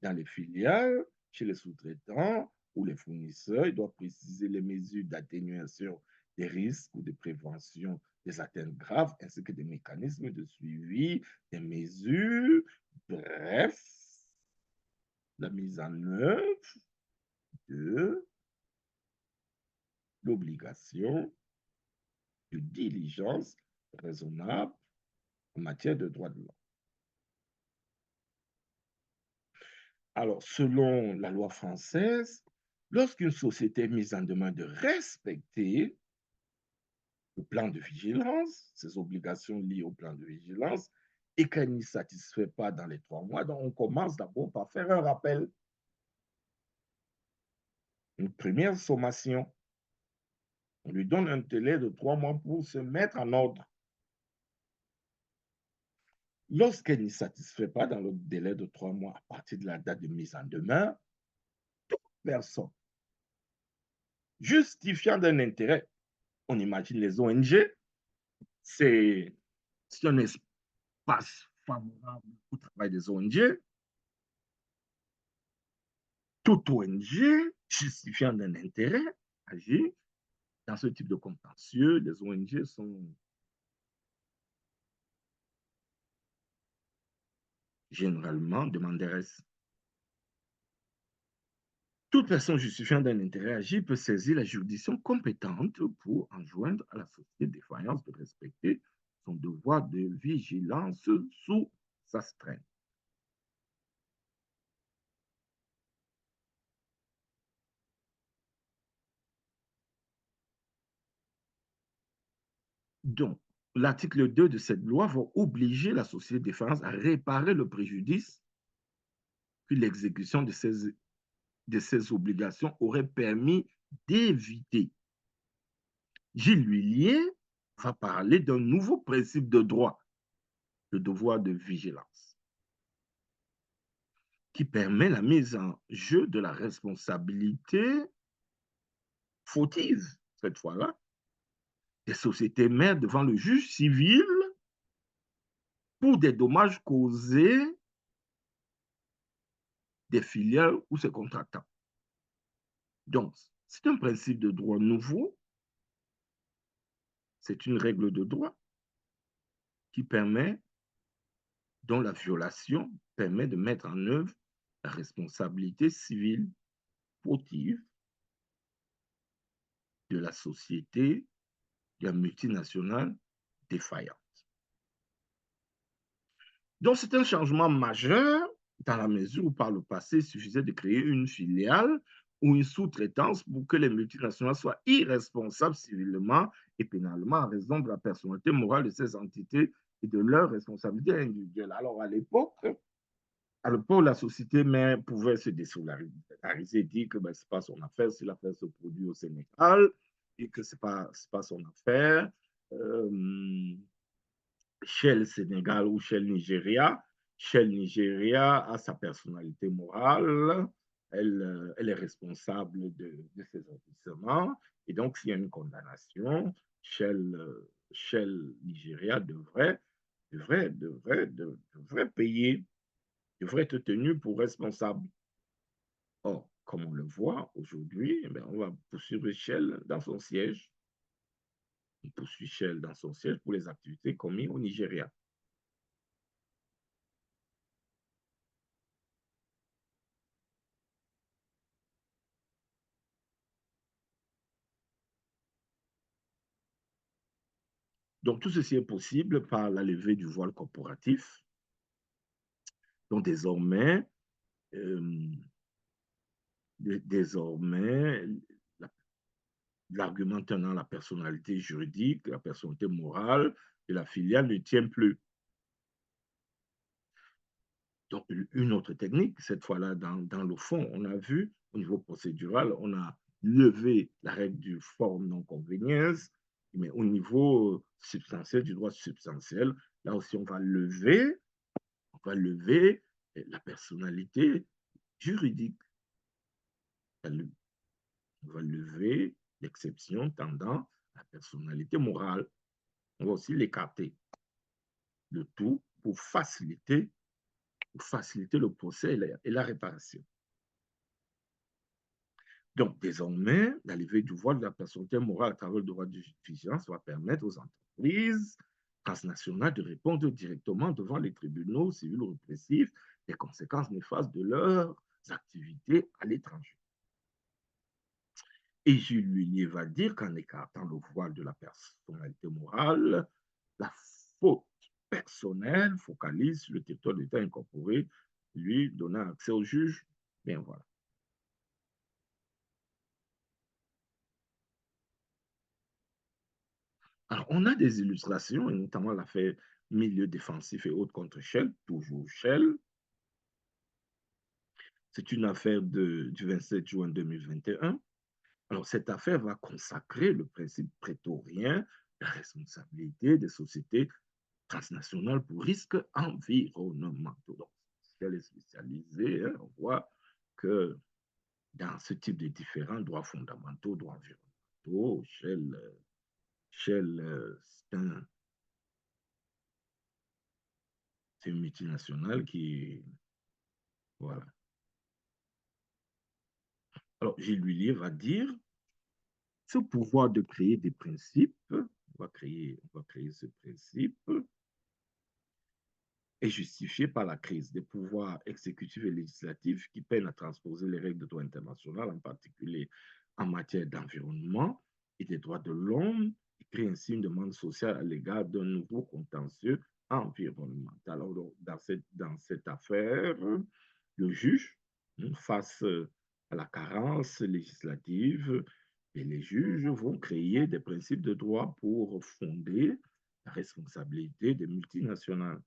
dans les filiales, chez les sous-traitants ou les fournisseurs. Il doit préciser les mesures d'atténuation des risques ou de prévention des atteintes graves, ainsi que des mécanismes de suivi, des mesures, bref, la mise en œuvre de l'obligation de diligence raisonnable en matière de droits de l'homme. Alors, selon la loi française, lorsqu'une société est mise en demande de respecter le plan de vigilance, ses obligations liées au plan de vigilance, et qu'elle n'y satisfait pas dans les 3 mois, donc on commence d'abord par faire un rappel, une première sommation. On lui donne un délai de 3 mois pour se mettre en ordre. Lorsqu'elle n'y satisfait pas dans le délai de 3 mois à partir de la date de mise en demeure, toute personne justifiant d'un intérêt, on imagine les ONG, c'est un espace favorable au travail des ONG. Toute ONG justifiant d'un intérêt agit dans ce type de contentieux. Les ONG sont généralement demanderesses. Toute personne justifiant d'un intérêt agi peut saisir la juridiction compétente pour enjoindre à la société défaillante de respecter son devoir de vigilance sous astreinte. Donc, l'article 2 de cette loi va obliger la société défaillante à réparer le préjudice que l'exécution de ces obligations aurait permis d'éviter. Gilles L'Huillier va parler d'un nouveau principe de droit, le devoir de vigilance, qui permet la mise en jeu de la responsabilité fautive, cette fois-là, des sociétés mères devant le juge civil pour des dommages causés des filiales ou ses contractants. Donc, c'est un principe de droit nouveau, c'est une règle de droit qui permet, dont la violation permet de mettre en œuvre la responsabilité civile fautive de la société, de la multinationale défaillante. Donc, c'est un changement majeur dans la mesure où par le passé, il suffisait de créer une filiale ou une sous-traitance pour que les multinationales soient irresponsables civilement et pénalement en raison de la personnalité morale de ces entités et de leur responsabilité individuelle. Alors, à l'époque, la société mère pouvait se désolidariser et dire que ce n'est pas son affaire si l'affaire se produit au Sénégal et que ce n'est pas son affaire. Shell Sénégal ou Shell Nigeria. Shell Nigeria a sa personnalité morale elle est responsable de ces agissements. Et donc, s'il y a une condamnation, Shell Nigeria devrait payer, devrait être tenu pour responsable. Or, comme on le voit aujourd'hui, eh on va poursuivre Shell dans son siège. On poursuit Shell dans son siège pour les activités commises au Nigeria. Donc, tout ceci est possible par la levée du voile corporatif. Donc, désormais, l'argument tenant la personnalité juridique, la personnalité morale de la filiale ne tient plus. Donc, une autre technique, cette fois-là, dans le fond, on a vu, au niveau procédural, on a levé la règle du forme non-convenience, mais au niveau substantiel, du droit substantiel, là aussi, on va lever la personnalité juridique. On va lever l'exception tendant à la personnalité morale. On va aussi l'écarter. Le tout pour faciliter le procès et la réparation. Donc, désormais, la levée du voile de la personnalité morale à travers le droit de vigilance va permettre aux entreprises transnationales de répondre directement devant les tribunaux civils ou répressifs des conséquences néfastes de leurs activités à l'étranger. Et Jules Lhuillier va dire qu'en écartant le voile de la personnalité morale, la faute personnelle focalise sur le territoire de l'État incorporé, lui donnant accès au juge. Bien voilà. Alors, on a des illustrations, et notamment l'affaire milieu défensif et autres contre Shell, toujours Shell. C'est une affaire du 27 juin 2021. Alors, cette affaire va consacrer le principe prétorien de la responsabilité des sociétés transnationales pour risques environnementaux. Donc, Shell est spécialisée, hein, on voit que dans ce type de différents droits fondamentaux, droits environnementaux, Shell c'est une multinationale qui... Voilà. Alors, Gilles Lhuillier va dire ce pouvoir de créer des principes, on va créer ce principe, est justifié par la crise des pouvoirs exécutifs et législatifs qui peinent à transposer les règles de droit international, en particulier en matière d'environnement et des droits de l'homme, et crée ainsi une demande sociale à l'égard d'un nouveau contentieux environnemental. Alors, dans cette affaire, le juge, face à la carence législative, et les juges vont créer des principes de droit pour fonder la responsabilité des multinationales.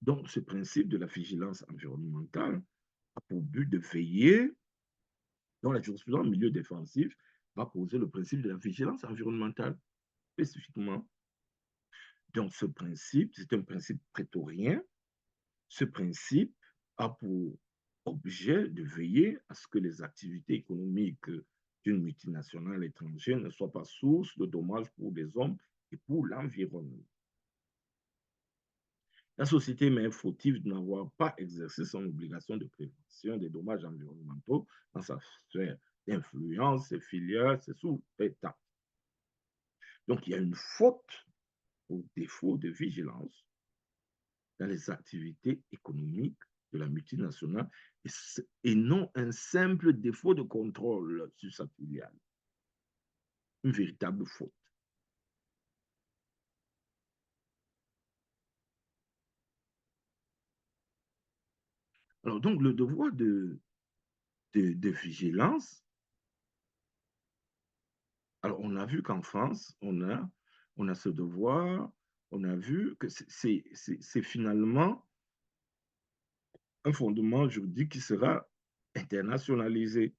Donc, ce principe de la vigilance environnementale a pour but de veiller, dans la jurisprudence milieu défensif, va poser le principe de la vigilance environnementale spécifiquement. Donc, ce principe, c'est un principe prétorien. Ce principe a pour objet de veiller à ce que les activités économiques d'une multinationale étrangère ne soient pas source de dommages pour les hommes et pour l'environnement. La société mère fautive de n'avoir pas exercé son obligation de prévention des dommages environnementaux dans sa sphère d'influence, ses filiales, ses sous-États. Donc, il y a une faute ou défaut de vigilance dans les activités économiques de la multinationale et non un simple défaut de contrôle sur sa filiale. Une véritable faute. Alors, donc, le devoir de vigilance, alors on a vu qu'en France, on a ce devoir, on a vu que c'est finalement un fondement juridique qui sera internationalisé.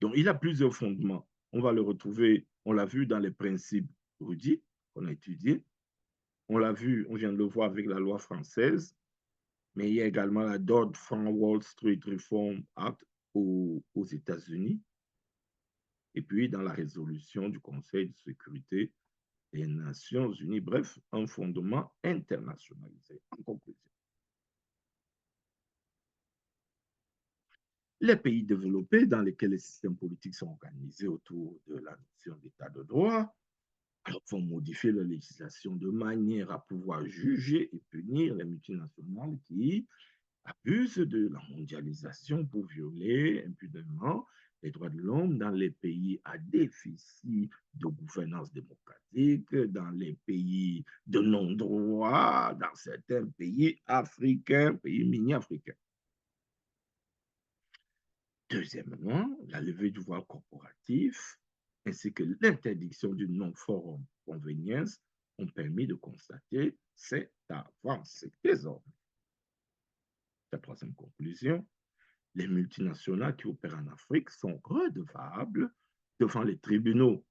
Donc, il a plusieurs fondements. On va le retrouver, on l'a vu dans les principes Rudy qu'on a étudiés. On l'a vu, on vient de le voir avec la loi française, mais il y a également la Dodd-Frank Wall Street Reform Act aux États-Unis. Et puis, dans la résolution du Conseil de sécurité des Nations Unies, bref, un fondement internationalisé. En conclusion, les pays développés dans lesquels les systèmes politiques sont organisés autour de la notion d'état de droit vont modifier leur législation de manière à pouvoir juger et punir les multinationales qui abusent de la mondialisation pour violer impunément les droits de l'homme dans les pays à déficit de gouvernance démocratique, dans les pays de non-droit, dans certains pays africains, pays mini-africains. Deuxièmement, la levée du voile corporatif ainsi que l'interdiction du non-forum convenience ont permis de constater cette avancée désormais. La troisième conclusion, les multinationales qui opèrent en Afrique sont redevables devant les tribunaux,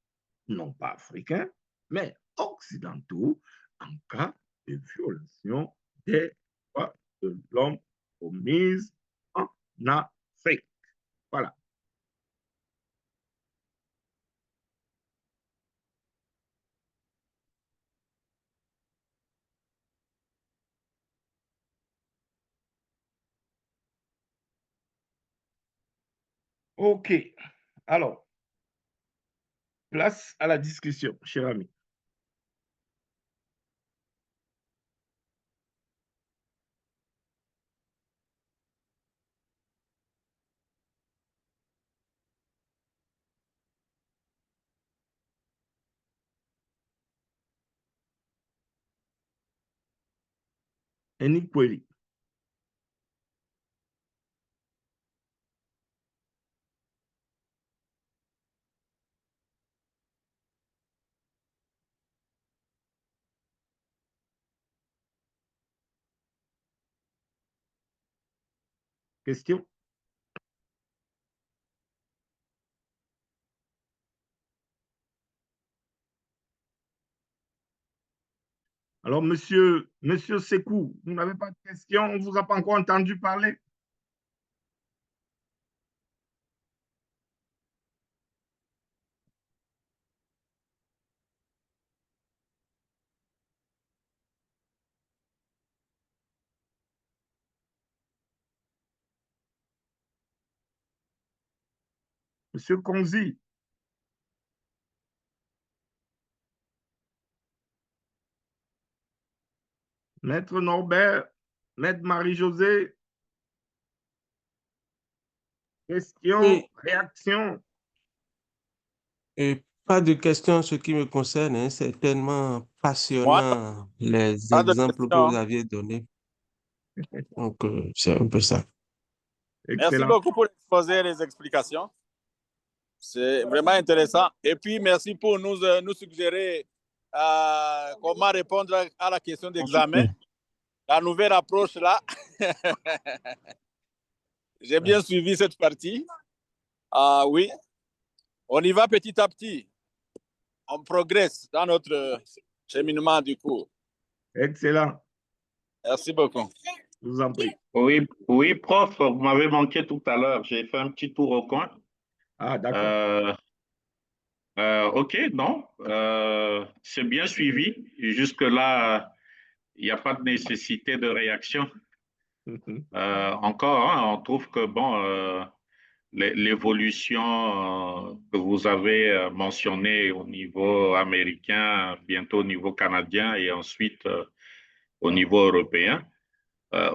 non pas africains, mais occidentaux, en cas de violation des droits de l'homme commises en Afrique. Voilà. OK. Alors, place à la discussion, cher ami. Enik Kweli. Question? Alors, monsieur Sekou, vous n'avez pas de question? On ne vous a pas encore entendu parler? Monsieur Konzi, Maître Norbert, Maître Marie-Josée, question, réaction? Et pas de questions en ce qui me concerne, hein. C'est tellement passionnant les exemples que vous aviez donnés. Donc, c'est un peu ça. Merci beaucoup pour l'exposé et les explications. C'est vraiment intéressant. Et puis, merci pour nous suggérer comment répondre à la question d'examen. La nouvelle approche là. J'ai bien suivi cette partie. Oui, on y va petit à petit. On progresse dans notre cheminement du cours. Excellent. Merci beaucoup. Je vous en prie. Oui, prof, vous m'avez manqué tout à l'heure. J'ai fait un petit tour au coin. Ah, d'accord. OK, non, c'est bien suivi. Jusque-là, il n'y a pas de nécessité de réaction. Encore, hein, on trouve que, bon, l'évolution que vous avez mentionnée au niveau américain, bientôt au niveau canadien et ensuite au niveau européen,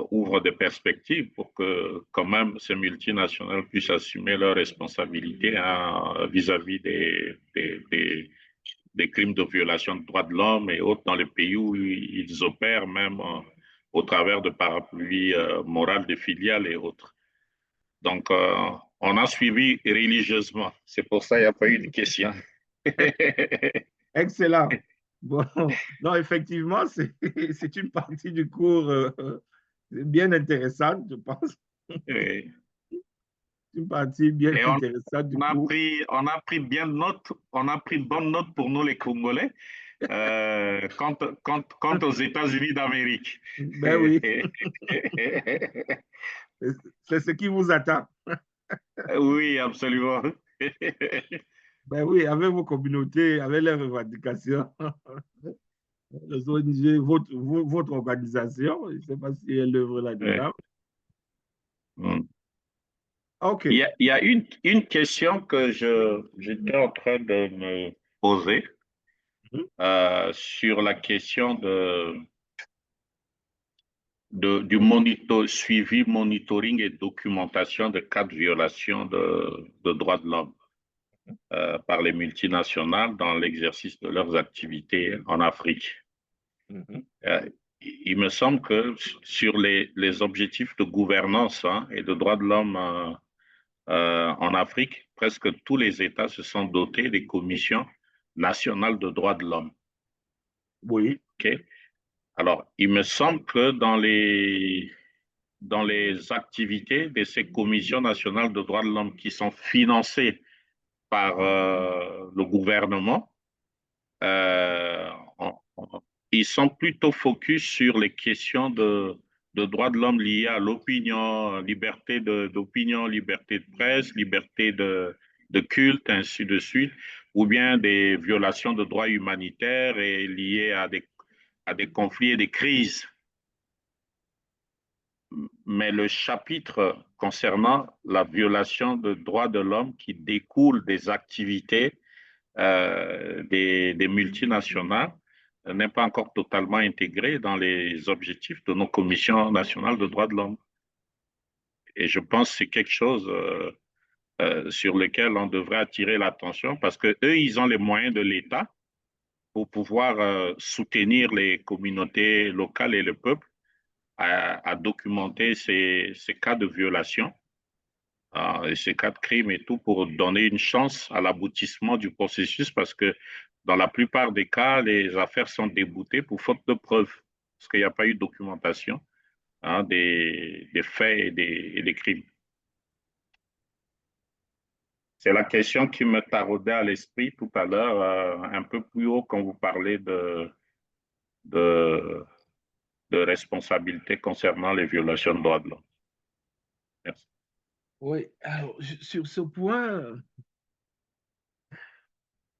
ouvre des perspectives pour que quand même ces multinationales puissent assumer leurs responsabilités vis-à-vis des crimes de violation de droits de l'homme et autres dans les pays où ils opèrent, même au travers de parapluies morales des filiales et autres. Donc, on a suivi religieusement. C'est pour ça qu'il n'y a pas eu de questions. Excellent. Bon, non, effectivement, c'est une partie du cours bien intéressante, je pense. Oui. une partie bien Et intéressante du cours. on a pris bien note, on a pris bonne note pour nous les Congolais quant aux États-Unis d'Amérique. Ben oui, c'est ce qui vous attend. Oui, absolument. Ben oui, avec vos communautés, avec les revendications, les ONG, votre organisation, je ne sais pas si elle œuvre là-dedans. Mm. OK. Il y a une question que j'étais en train de me poser sur la question du suivi, monitoring et documentation de cas de violation de droits de l'homme par les multinationales dans l'exercice de leurs activités en Afrique. Il me semble que sur les objectifs de gouvernance et de droits de l'homme en Afrique, presque tous les États se sont dotés des commissions nationales de droits de l'homme. Oui. Okay? Alors, il me semble que dans les activités de ces commissions nationales de droits de l'homme qui sont financées par le gouvernement, ils sont plutôt focus sur les questions de droits de l'homme liées à l'opinion, liberté d'opinion, liberté de presse, liberté de culte, ainsi de suite, ou bien des violations de droits humanitaires et liées à des conflits et des crises. Mais le chapitre concernant la violation de droits de l'homme qui découle des activités des multinationales n'est pas encore totalement intégré dans les objectifs de nos commissions nationales de droits de l'homme. Et je pense que c'est quelque chose sur lequel on devrait attirer l'attention parce qu'eux, ils ont les moyens de l'État pour pouvoir soutenir les communautés locales et le peuple à documenter ces cas de violation, et ces cas de crime et tout pour donner une chance à l'aboutissement du processus parce que dans la plupart des cas, les affaires sont déboutées pour faute de preuves parce qu'il n'y a pas eu de documentation des faits et des crimes. C'est la question qui me taraudait à l'esprit tout à l'heure, un peu plus haut quand vous parlez de responsabilité concernant les violations de droits de l'homme. Merci. Oui, alors sur ce point,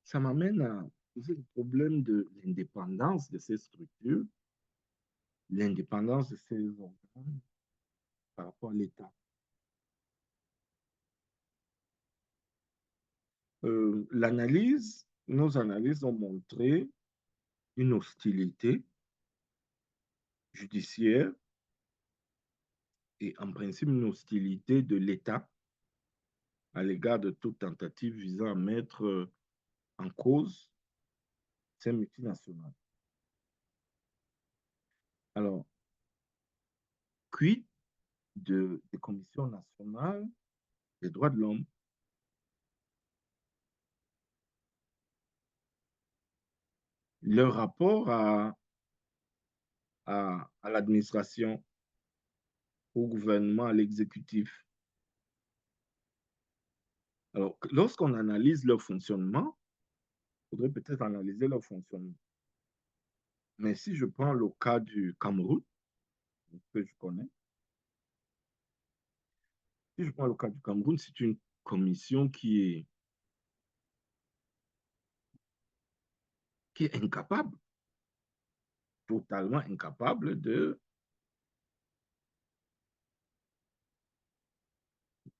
ça m'amène à poser le problème de l'indépendance de ces structures, l'indépendance de ces organes par rapport à l'État. Nos analyses ont montré une hostilité judiciaire et en principe une hostilité de l'État à l'égard de toute tentative visant à mettre en cause ces multinationales. Alors, quid des commissions nationales des droits de l'homme? Leur rapport à l'administration, au gouvernement, à l'exécutif. Alors, lorsqu'on analyse leur fonctionnement, il faudrait peut-être analyser leur fonctionnement. Mais si je prends le cas du Cameroun, que je connais, si je prends le cas du Cameroun, c'est une commission qui est incapable, totalement incapable de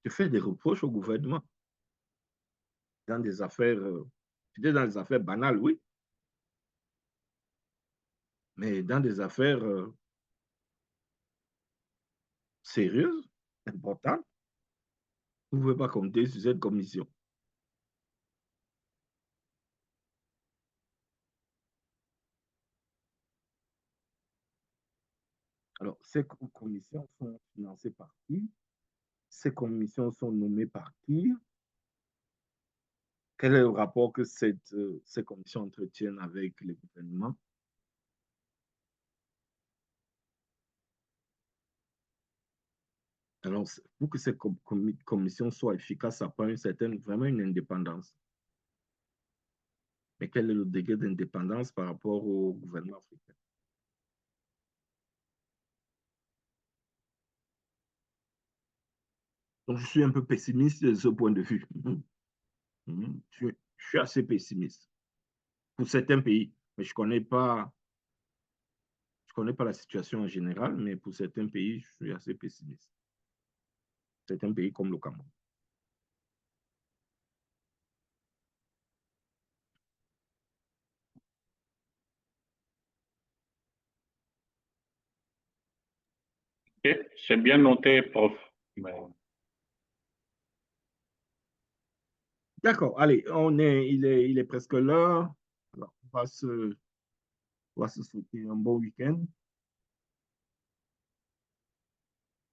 faire des reproches au gouvernement dans des affaires, peut-être dans des affaires banales, oui, mais dans des affaires sérieuses, importantes, vous ne pouvez pas compter sur cette commission. Alors, ces commissions sont financées par qui? Ces commissions sont nommées par qui? Quel est le rapport que ces commissions entretiennent avec les gouvernements? Alors, pour que cette commission soit efficace, ça prend vraiment une indépendance. Mais quel est le degré d'indépendance par rapport au gouvernement africain? Donc, je suis un peu pessimiste de ce point de vue. Je suis assez pessimiste pour certains pays, mais je ne connais pas la situation en général, mais pour certains pays, je suis assez pessimiste. Certains pays comme le Cameroun. Ok, c'est bien noté, prof. D'accord, allez, il est presque l'heure. Alors, on va se souhaiter un bon week-end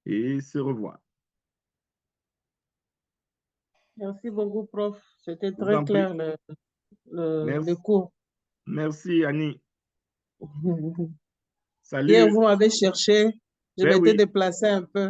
et se revoir. Merci beaucoup, prof. C'était Je vous très en prie. clair le cours. Merci, Annie. Hier, Salut. vous m'avez cherché. Je Ben m'étais oui. déplacée un peu.